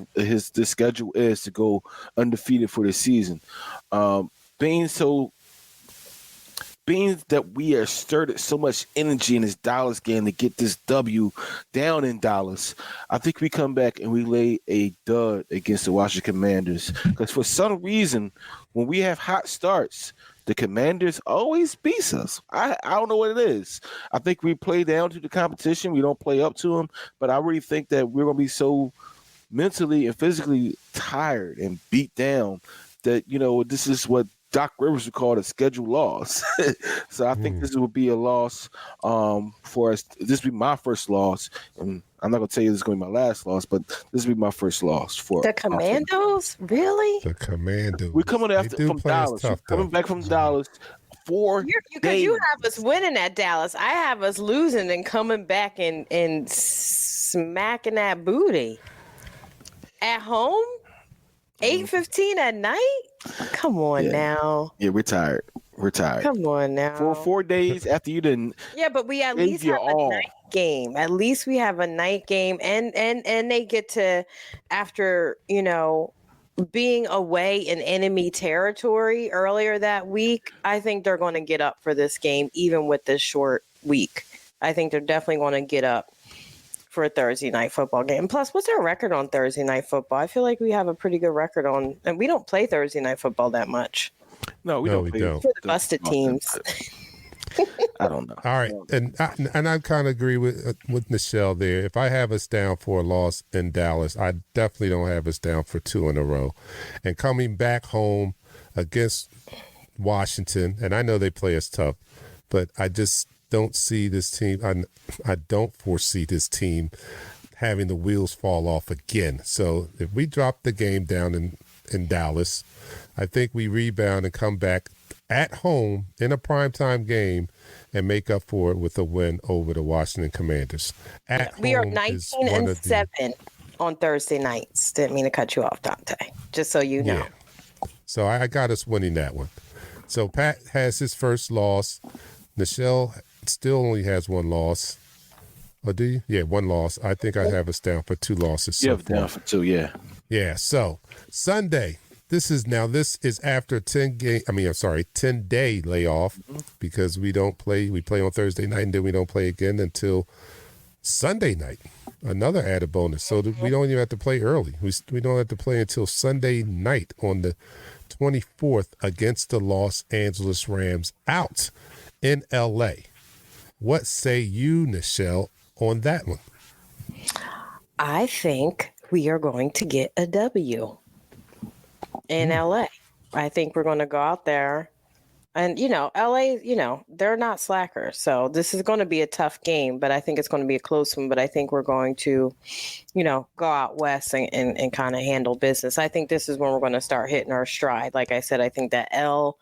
schedule is, to go undefeated for the season. Being that we are stirred so much energy in this Dallas game to get this W down in Dallas, I think we come back and we lay a dud against the Washington Commanders. Because for some reason, when we have hot starts, the Commanders always beat us. I don't know what it is. I think we play down to the competition. We don't play up to them. But I really think that we're going to be so mentally and physically tired and beat down that, this is what Doc Rivers would call it a scheduled loss. So I think this would be a loss for us. This would be my first loss. And I'm not going to tell you this is going to be my last loss, but this would be my first loss for the Commandos. Really? The Commandos. We're coming from Dallas. Coming back from Dallas. Because you have us winning at Dallas. I have us losing and coming back and smacking that booty. At home? 8:15 at night? Come on now. Yeah, we're tired. Come on now. For 4 days after you didn't. Yeah, but we at least have a night game. At least we have a night game, and they get to, after being away in enemy territory earlier that week. I think they're going to get up for this game, even with this short week. I think they're definitely going to get up for a Thursday night football game. Plus, what's our record on Thursday night football? I feel like we have a pretty good record on, and we don't play Thursday night football that much. No, we don't. For the busted teams. I don't know. All right, and I kind of agree with Nichelle there. If I have us down for a loss in Dallas, I definitely don't have us down for 2 in a row. And coming back home against Washington, and I know they play us tough, but I just don't see this team. I don't foresee this team having the wheels fall off again. So if we drop the game down in Dallas, I think we rebound and come back at home in a primetime game and make up for it with a win over the Washington Commanders. We are 19-7 on Thursday nights. Didn't mean to cut you off, Dante. Just so you know. Yeah. So I got us winning that one. So Pat has his first loss. Nichelle still only has 1 loss. Or do you? Yeah, 1 loss. I think I have us down for 2 losses. You have down for 2, yeah. Yeah, so Sunday. This is after 10-day layoff because we don't play. We play on Thursday night and then we don't play again until Sunday night. Another added bonus. So we don't even have to play early. We don't have to play until Sunday night on the 24th against the Los Angeles Rams out in L.A. What say you, Nichelle, on that one? I think we are going to get a W in LA. I think we're going to go out there and, LA, they're not slackers. So this is going to be a tough game, but I think it's going to be a close one. But I think we're going to, go out west and kind of handle business. I think this is when we're going to start hitting our stride. Like I said, I think that L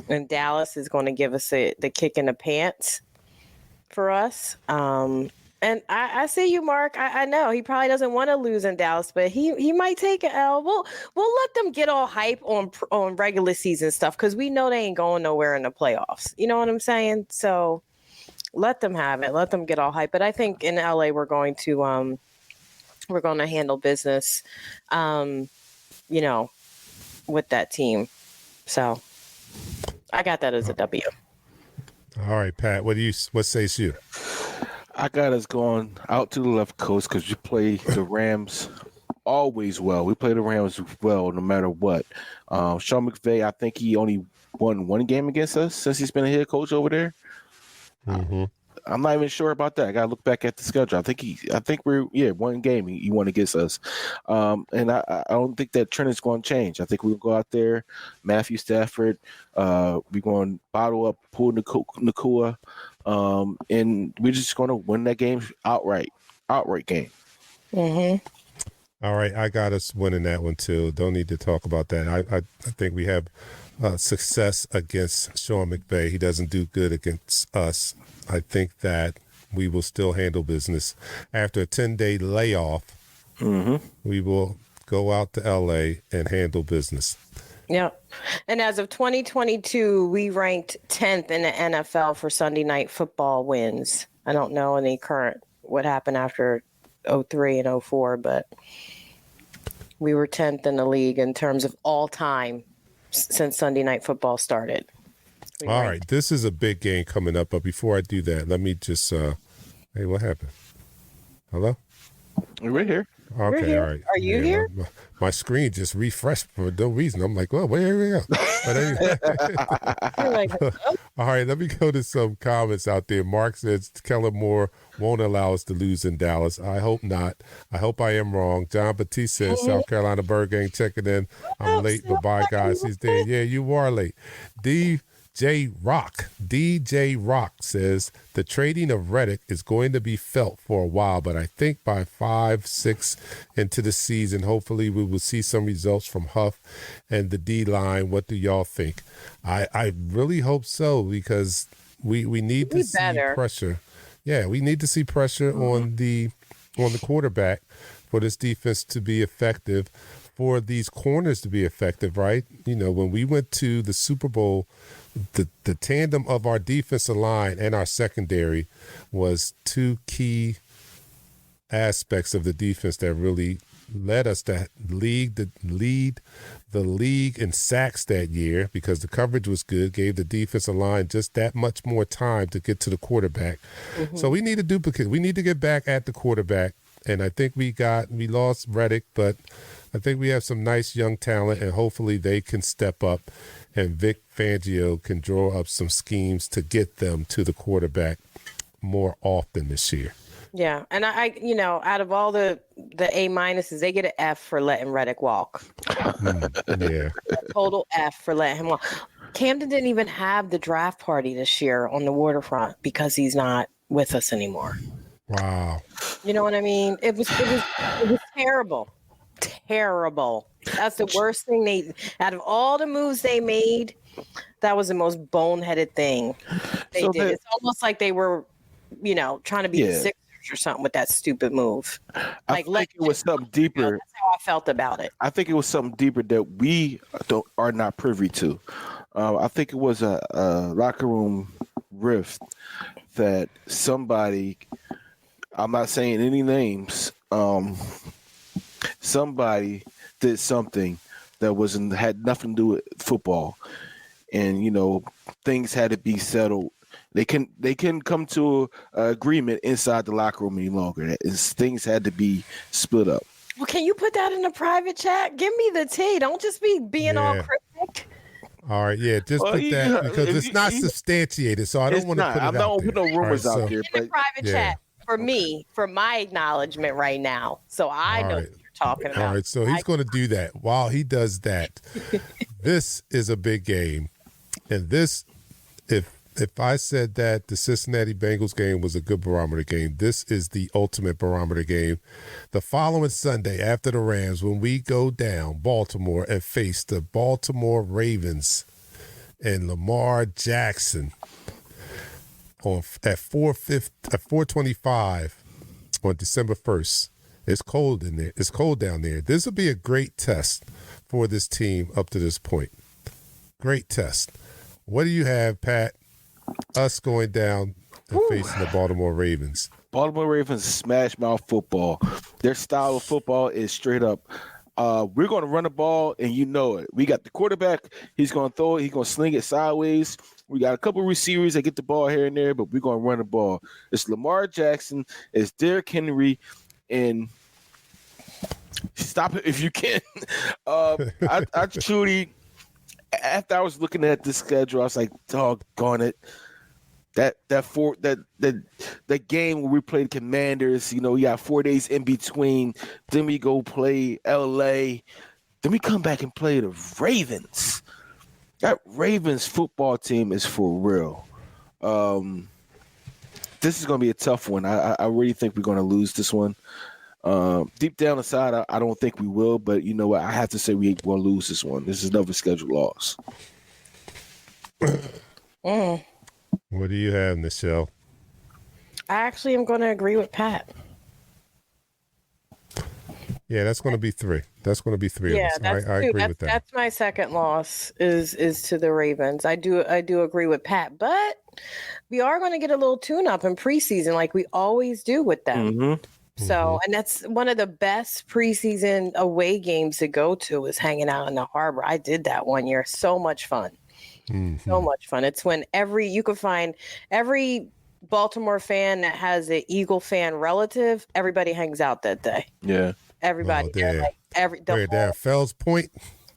in Dallas is going to give us the kick in the pants for us. And I see you, Mark. I know he probably doesn't want to lose in Dallas, but he might take an L. We'll let them get all hype on regular season stuff because we know they ain't going nowhere in the playoffs. You know what I'm saying? So let them have it. Let them get all hype. But I think in LA we're going to handle business, with that team. So I got that as a W. All right, Pat. What says you? I got us going out to the left coast because you play the Rams always well. We play the Rams well no matter what. Sean McVay, I think he only won 1 game against us since he's been a head coach over there. Mm-hmm. I'm not even sure about that. I got to look back at the schedule. I think we're 1 game he won against us. And I don't think that trend is going to change. I think we'll go out there, Matthew Stafford, we're going to bottle up, pull Nacua. And we're just going to win that game outright game. Mm-hmm. All right, I got us winning that one too. Don't need to talk about that. I think we have success against Sean McVay. He doesn't do good against us. I think that we will still handle business. After a 10-day layoff, we will go out to L.A. and handle business. Yeah. And as of 2022, we ranked 10th in the NFL for Sunday night football wins. I don't know any current what happened after 03 and 04, but we were 10th in the league in terms of all time since Sunday night football started. All right. This is a big game coming up, but before I do that, let me just hey, what happened? Hello? We're here. Okay, here. all right. Are you here? My screen just refreshed for no reason. I'm like, well, where we go? But anyway. You're like, oh. All right, let me go to some comments out there. Mark says Kellen Moore won't allow us to lose in Dallas. I hope not. I hope I am wrong. John Batiste says South Carolina Bird Gang checking in. I'm late, but bye, guys. He's there. Yeah, you are late. DJ Rock says the trading of Reddick is going to be felt for a while, but I think by 5-6 into the season, hopefully we will see some results from Huff and the D line. What do y'all think? I really hope so, because we need to see pressure. Yeah, we need to see pressure on the quarterback for this defense to be effective, for these corners to be effective, right? You know, when we went to the Super Bowl, the tandem of our defensive line and our secondary was two key aspects of the defense that really led us to lead the league in sacks that year, because the coverage was good, gave the defensive line just that much more time to get to the quarterback. So we need to duplicate. We need to get back at the quarterback, and I think we lost Reddick, but I think we have some nice young talent, and hopefully they can step up, and Vic Fangio can draw up some schemes to get them to the quarterback more often this year. Yeah, and I out of all the A minuses, they get an F for letting Reddick walk. Yeah, A total F for letting him walk. Camden didn't even have the draft party this year on the waterfront because he's not with us anymore. Wow. You know what I mean? It was terrible. Terrible. That's the worst thing out of all the moves they made, that was the most boneheaded thing they did. It's almost like they were, trying to be the Sixers or something with that stupid move. I think it was something deeper. That's how I felt about it. I think it was something deeper that we are not privy to. I think it was a locker room rift that somebody, I'm not saying any names, somebody did something that had nothing to do with football, and things had to be settled. They couldn't come to an agreement inside the locker room any longer. Things had to be split up. Well, can you put that in a private chat? Give me the tea. Don't just be being all cryptic. All right, just put that, because it's not substantiated, so I don't want to put it out there. I'm not putting no rumors out there. In a private chat for me, for my acknowledgement right now, so I know what you're talking about. All right, so he's going to do that. While he does that, this is a big game, and this, if I said that the Cincinnati Bengals game was a good barometer game, this is the ultimate barometer game. The following Sunday after the Rams, when we go down Baltimore and face the Baltimore Ravens and Lamar Jackson at 4:25 on December 1st. It's cold in there. It's cold down there. This will be a great test for this team up to this point. Great test. What do you have, Pat? Us going down and facing the Baltimore Ravens. Baltimore Ravens smash mouth football. Their style of football is straight up. We're going to run the ball, and you know it. We got the quarterback. He's going to throw it. He's going to sling it sideways. We got a couple receivers that get the ball here and there, but we're going to run the ball. It's Lamar Jackson. It's Derrick Henry. And stop it if you can. I truly, after I was looking at the schedule, I was like, doggone it. That game where we played Commanders, we got 4 days in between. Then we go play LA. Then we come back and play the Ravens. That Ravens football team is for real. This is going to be a tough one. I really think we're going to lose this one. Deep down inside, I don't think we will, but you know what? I have to say we're going to lose this one. This is another scheduled loss. What do you have, Nichelle? I actually am going to agree with Pat. Yeah, that's going to be 3. That's going to be 3 of us. I agree with that. That's my second loss is to the Ravens. I do agree with Pat, but we are going to get a little tune-up in preseason like we always do with them. Mm-hmm. So, and that's one of the best preseason away games to go to is hanging out in the harbor. I did that one year. So much fun. Mm-hmm. So much fun. It's when you can find every Baltimore fan that has an Eagle fan relative, everybody hangs out that day. Yeah. Everybody. Where there, Fells Point?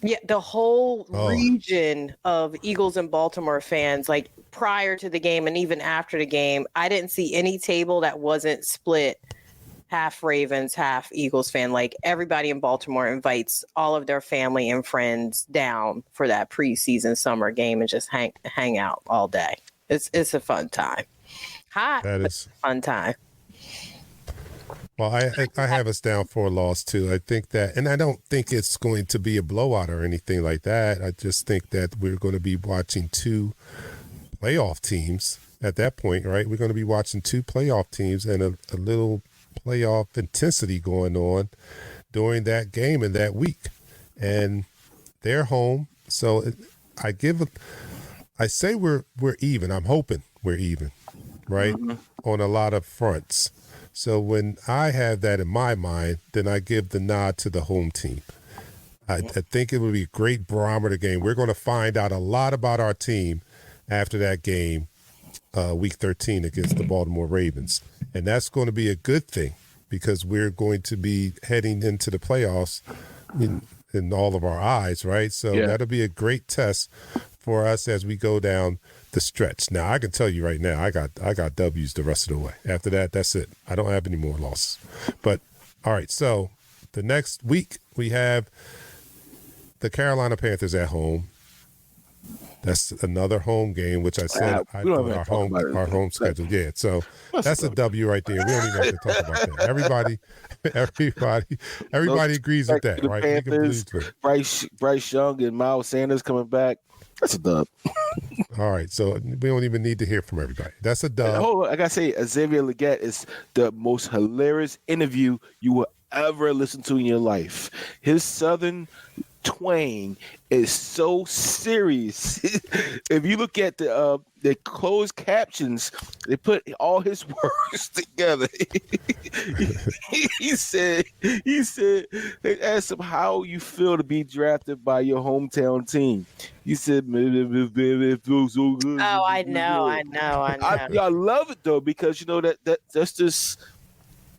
Yeah, the whole region of Eagles and Baltimore fans, like prior to the game and even after the game, I didn't see any table that wasn't split half Ravens, half Eagles fan. Like everybody in Baltimore invites all of their family and friends down for that preseason summer game and just hang out all day. It's a fun time. Hot, That is a fun time. Well, I have us down for a loss too. I think that, and I don't think it's going to be a blowout or anything like that. I just think that we're going to be watching two playoff teams at that point, right? We're going to be watching two playoff teams and a little playoff intensity going on during that game and that week. And they're home. So I say we're even. I'm hoping we're even, right? On a lot of fronts. So when I have that in my mind, then I give the nod to the home team. I think it would be a great barometer game. We're going to find out a lot about our team after that game, week 13 against the Baltimore Ravens. And that's going to be a good thing because we're going to be heading into the playoffs in all of our eyes, right? So that'll be a great test for us as we go down the stretch. Now, I can tell you right now, I got W's the rest of the way. After that, that's it. I don't have any more losses. But, all right, so the next week we have the Carolina Panthers at home. That's another home game, which I said I put our home schedule. Yeah, so that's a W right there. We don't even have to talk about that. Everybody agrees with that, right? Panthers, Bryce Young and Miles Sanders coming back. That's a dub. All right, so we don't even need to hear from everybody. That's a dub. Hold on, I gotta say, Xavier Legette is the most hilarious interview you will ever listen to in your life. His Southern twang is so serious. If you look at the closed captions, they put all his words together. he said they asked him how you feel to be drafted by your hometown team. He said, "It feels so good." Oh, I know. I love it though because you know that's just.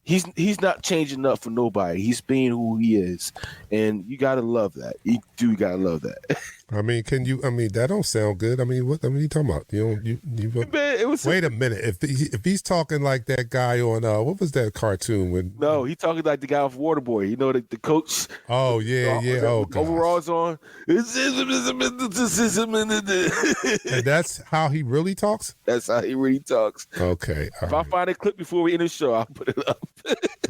He's not changing up for nobody. He's being who he is, and you gotta love that. You do gotta love that. I mean, that don't sound good. I mean, what are you talking about? Wait a minute. If he's talking like that guy on what was that cartoon with? No, he talking like the guy off Waterboy. You know the coach. Oh yeah. Oh, overalls on. And that's how he really talks. That's how he really talks. Okay. If I find a clip before we end the show, I'll put it up.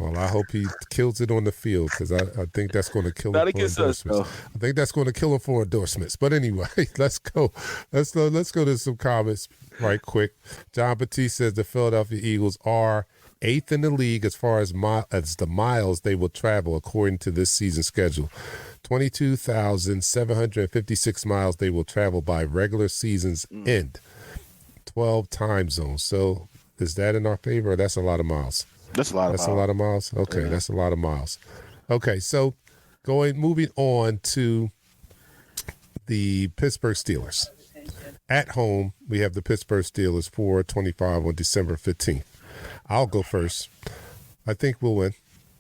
Well, I hope he kills it on the field because I think that's going to kill him Not for against endorsements. us, I think that's going to kill him for endorsements. But anyway, let's go to some comments right quick. John Batiste says the Philadelphia Eagles are 8th in the league as far as the miles they will travel according to this season's schedule. 22,756 miles they will travel by regular season's end. 12 time zones. So is that in our favor? Or that's a lot of miles. That's a lot of miles. Okay, yeah. That's a lot of miles. Okay, so moving on to the Pittsburgh Steelers. At home, we have the Pittsburgh Steelers 4-25 on December 15th. I'll go first. I think we'll win.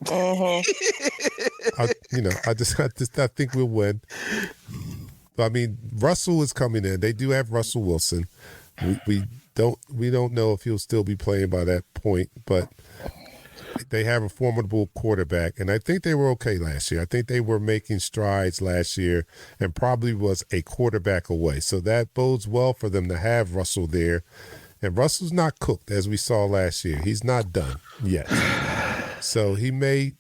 I think we'll win. I mean, Russell is coming in. They do have Russell Wilson. We don't know if he'll still be playing by that point, but they have a formidable quarterback, and I think they were okay last year. I think they were making strides last year and probably was a quarterback away. So that bodes well for them to have Russell there. And Russell's not cooked, as we saw last year. He's not done yet. So he may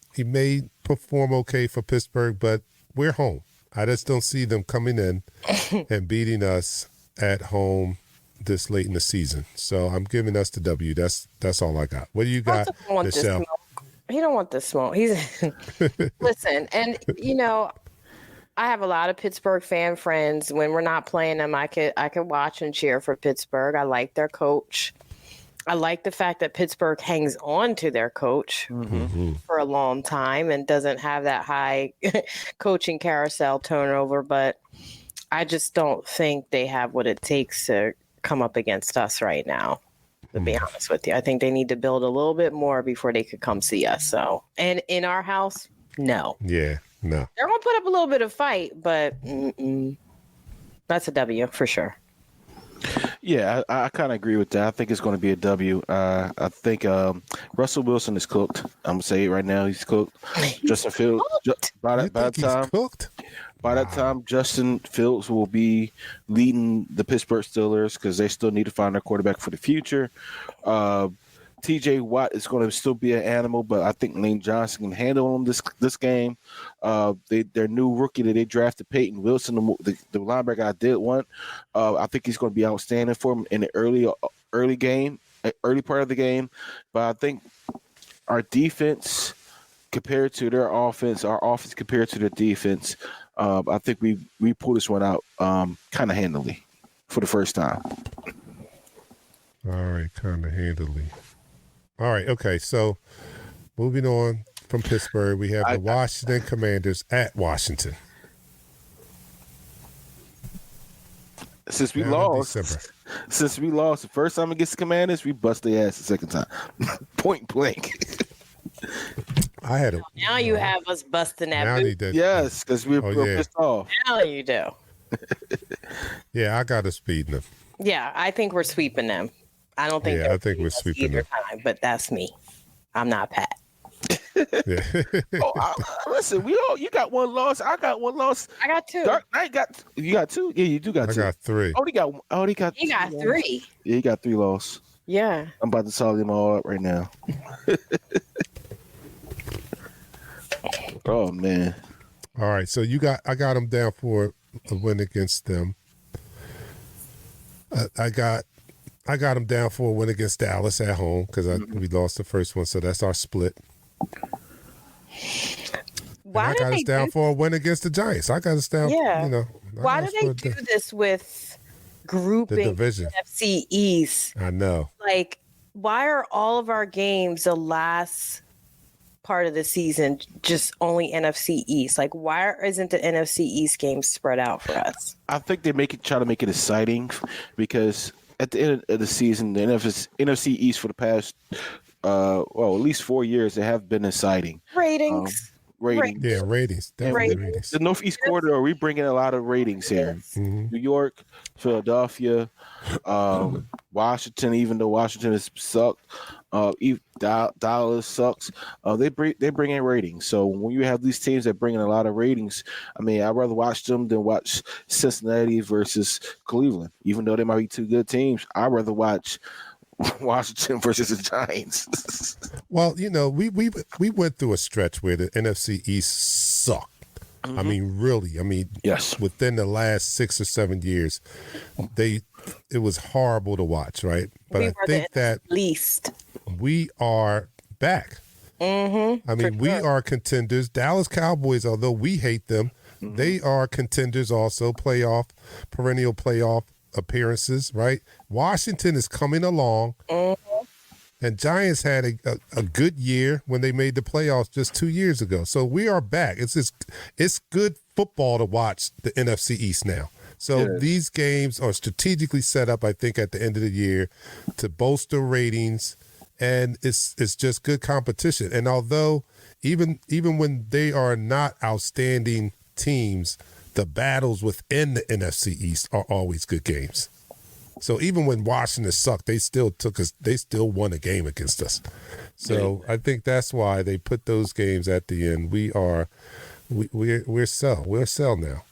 perform okay for Pittsburgh, but we're home. I just don't see them coming in and beating us at home this late in the season. So I'm giving us the W. That's all I got. What do you got, Michelle? He don't want the smoke. He's listen, and I have a lot of Pittsburgh fan friends. When we're not playing them, I could watch and cheer for Pittsburgh. I like their coach. I like the fact that Pittsburgh hangs on to their coach for a long time and doesn't have that high coaching carousel turnover. But I just don't think they have what it takes to come up against us right now, to be honest with you. I think they need to build a little bit more before they could come see us. So, and in our house, no. Yeah. No. They're gonna put up a little bit of fight, but that's a W for sure. Yeah, I kind of agree with that. I think it's going to be a W. I think Russell Wilson is cooked. I'm gonna say it right now. He's cooked. Justin Fields. By that time, Justin Fields will be leading the Pittsburgh Steelers because they still need to find their quarterback for the future. TJ Watt is going to still be an animal, but I think Lane Johnson can handle him this game. Their new rookie that they drafted, Peyton Wilson, the linebacker I did want. I think he's going to be outstanding for him in the early part of the game. But I think our defense compared to their offense, our offense compared to their defense, I think we pulled this one out kind of handily for the first time. All right, kind of handily. All right, okay, so moving on from Pittsburgh, we have the Washington Commanders at Washington. Since we lost the first time against the Commanders, we bust their ass the second time. Point blank. Now you have us busting that boot. Yes, because we're pissed off. Now you do. Yeah, I got us beating them. Yeah, I think we're sweeping them. I don't think. Yeah, I think we're sweeping them. Time, but that's me. I'm not Pat. Yeah. Listen, you got one loss. I got one loss. I got two. Dark Knight you got two. Yeah, you do got two. I got three. He got three. Yeah, he got three losses. Yeah. I'm about to solve them all up right now. Oh man. All right, so I got them down for a win against them. I got them down for a win against Dallas at home because we lost the first one, so that's our split. Why I got us down for a win against the Giants. I got us down. Yeah. Why do they do this with grouping the division? NFC East? I know. Like, why are all of our games the last part of the season just only NFC East? Like, why isn't the NFC East game spread out for us? I think they try to make it exciting because at the end of the season, the NFC East for the past, at least 4 years, they have been exciting. Ratings. Yeah, ratings. Definitely ratings. The Northeast Corridor, we bring in a lot of ratings here. Mm-hmm. New York, Philadelphia, Washington, even though Washington has sucked, Dallas sucks. They bring in ratings. So when you have these teams that bring in a lot of ratings, I mean, I'd rather watch them than watch Cincinnati versus Cleveland. Even though they might be two good teams, I'd rather watch Washington versus the Giants. Well, we went through a stretch where the NFC East sucked. Mm-hmm. I mean, really. I mean, yes. Within the last 6 or 7 years, it was horrible to watch, right? But I think that least we are back. Mm-hmm. I mean, we are contenders. Dallas Cowboys, although we hate them, they are contenders also. Perennial playoff appearances, right? Washington is coming along, and Giants had a good year when they made the playoffs just 2 years ago. So we are back. It's good football to watch the NFC East now. So these games are strategically set up, I think, at the end of the year to bolster ratings, and it's just good competition. And although even when they are not outstanding teams, the battles within the NFC East are always good games. So even when Washington sucked, they still won a game against us. So I think that's why they put those games at the end. We're sell now.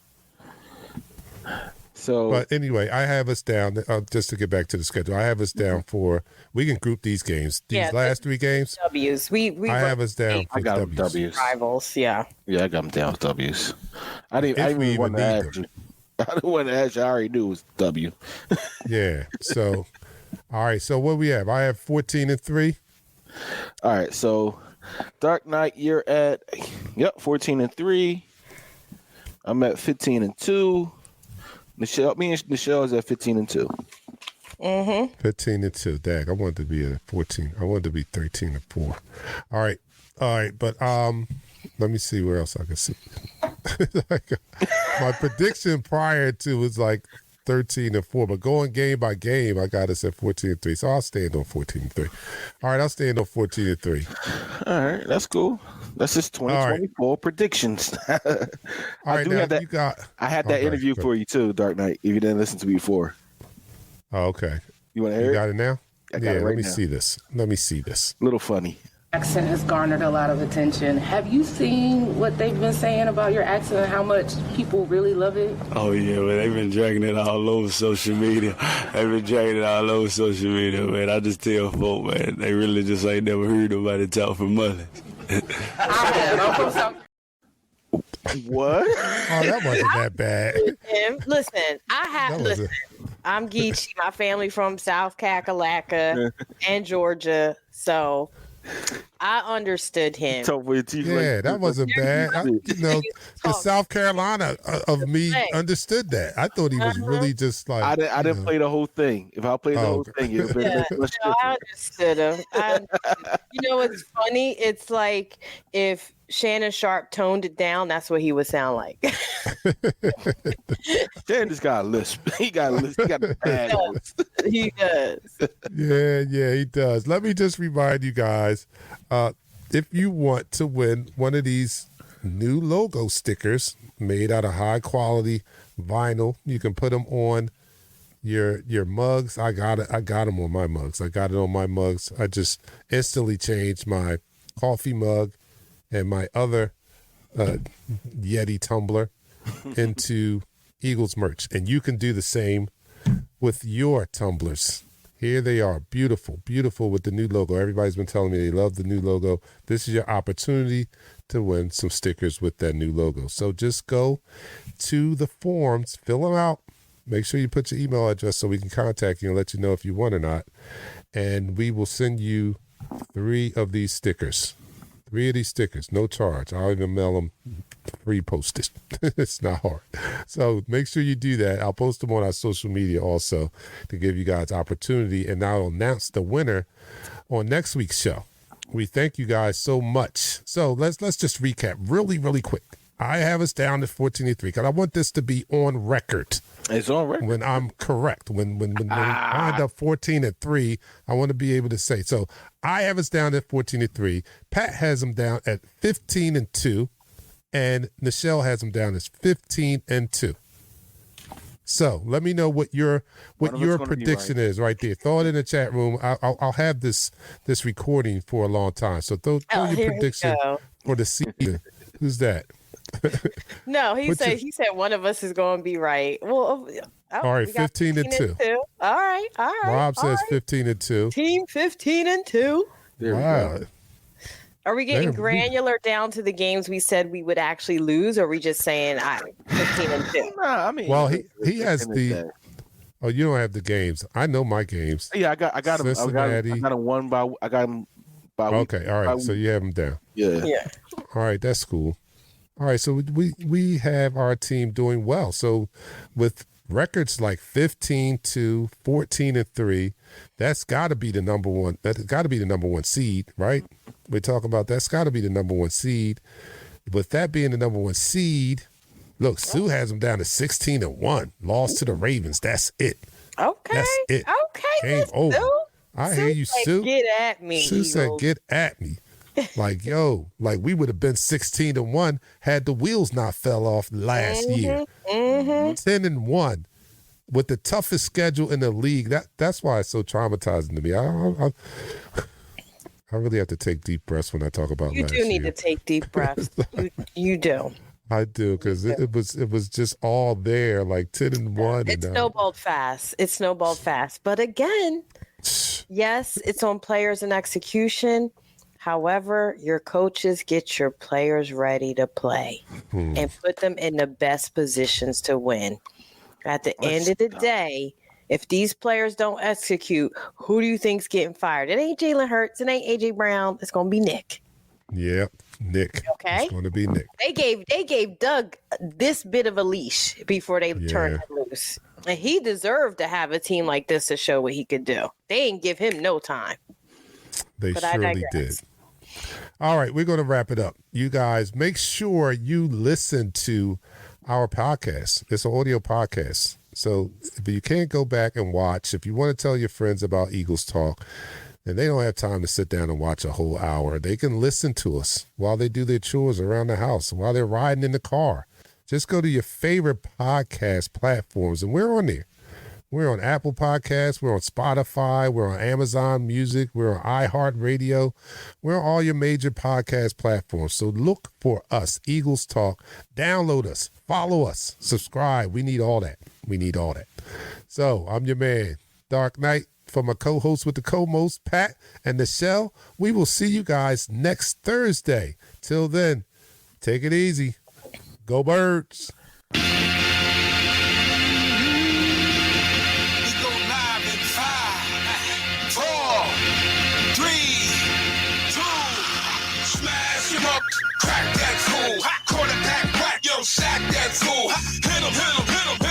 So, but anyway, I have us down, just to get back to the schedule, I have us down for, we can group these games. These last 3 games. W's. I have us down for I got W's. Rivals, yeah. Yeah, I got them down with W's. I didn't even want to ask you. I didn't want to ask you. I already knew it was W. Yeah. So, all right. So what we have? I have 14-3. All right. So, Dark Knight, you're at 14-3. I'm at 15-2. Me and Michelle is at 15-2. 15-2. Dag, I wanted to be at 14. I wanted to be 13-4. All right. But let me see where else I can see. My prediction prior to was like 13-4, but going game by game, I got us at 14-3. So I'll stand on 14-3. All right, I'll stand on 14-3. All right, that's cool. That's just 2024 predictions. All right, now that. I had that interview for you too, Dark Knight. If you didn't listen to me before. Oh, okay. You want to hear it? You got it now? I got it right let me now. see this. Let me see this. Little funny. Accent has garnered a lot of attention. Have you seen what they've been saying about your accent and how much people really love it? Oh, yeah, man. They've been dragging it all over social media. Man. I just tell folk, man, they really just ain't never heard nobody talk for money. I have. I'm from South. What? Oh, that wasn't that bad. Listen, I'm Geechee. My family from South Kakalaka and Georgia, so I understood him. That wasn't bad. The South Carolina of me understood that. I thought he was really just like. I didn't play the whole thing. If I played the whole thing, it would have been much different. I understood him. It's funny. It's like if Shannon Sharp toned it down, that's what he would sound like. Shannon just got a lisp. He got a lisp. He got a bad lisp. He does. Yeah, he does. Let me just remind you guys, if you want to win one of these new logo stickers made out of high quality vinyl, you can put them on your mugs. I got them on my mugs. I got it on my mugs. I just instantly changed my coffee mug and my other Yeti tumbler into Eagles merch. And you can do the same with your tumblers. Here they are, beautiful, beautiful with the new logo. Everybody's been telling me they love the new logo. This is your opportunity to win some stickers with that new logo. So just go to the forms, fill them out. Make sure you put your email address so we can contact you and let you know if you won or not. And we will send you 3 of these stickers. 3 of these stickers, no charge. I'll even mail them free postage. It's not hard. So make sure you do that. I'll post them on our social media also to give you guys opportunity. And I'll announce the winner on next week's show. We thank you guys so much. So let's just recap really, really quick. I have us down at 14-3 because I want this to be on record. It's on record. When I'm correct, when we wind up 14-3, I want to be able to say. So I have us down at 14-3. Pat has them down at 15-2, and Nichelle has them down as 15-2. So let me know what your prediction is right there. Throw it in the chat room. I'll have this recording for a long time. So throw your prediction for the season. Who's that? No, he said one of us is going to be right. Well, all right, 15-2. All right. Rob says 15-2. Team 15-2. Wow. Are we getting granular down to the games we said we would actually lose, or are we just saying 15-2? Nah, I mean, well, he has the. Oh, you don't have the games. I know my games. Yeah, I got them. Cincinnati. I got them one by. I got them by. Okay, all right. So you have them down. Yeah. All right, that's cool. All right, so we have our team doing well. So with records like 15-2, 14-3, that's got to be the number one. That's got to be the number one seed, right? We're talking about that's got to be the number one seed. With that being the number one seed, look, Sue has them down to 16-1. Lost to the Ravens. That's it. Okay. That's it. Okay. Game over. Sue. I hear you, Sue. Get at me. Sue said, "Get at me." Like, yo, like we would have been 16-1 had the wheels not fell off last year. 10-1 with the toughest schedule in the league. That's why it's so traumatizing to me. I really have to take deep breaths when I talk about you last do need year. to take deep breaths. You do. I do, because it was just all there, like 10-1. It snowballed fast. But again, yes, it's on players and execution. However, your coaches get your players ready to play and put them in the best positions to win. At the end of the day, if these players don't execute, who do you think's getting fired? It ain't Jalen Hurts. It ain't A.J. Brown. It's going to be Nick. Yeah, Nick. Okay. It's going to be Nick. They gave Doug this bit of a leash before they turned him loose. And he deserved to have a team like this to show what he could do. They didn't give him no time. They surely did. All right, we're going to wrap it up. You guys, make sure you listen to our podcast. It's an audio podcast. So if you can't go back and watch, if you want to tell your friends about Eagles Talk, and they don't have time to sit down and watch a whole hour. They can listen to us while they do their chores around the house, while they're riding in the car. Just go to your favorite podcast platforms, and we're on there. We're on Apple Podcasts. We're on Spotify. We're on Amazon Music. We're on iHeartRadio. We're on all your major podcast platforms. So look for us, Eagles Talk. Download us. Follow us. Subscribe. We need all that. We need all that. So I'm your man, Dark Knight. For my co-host with the co-most, Pat and Nichelle. We will see you guys next Thursday. Till then, take it easy. Go Birds. Crack that fool, quarterback whack, yo, sack that fool, hit him, hit him, hit him.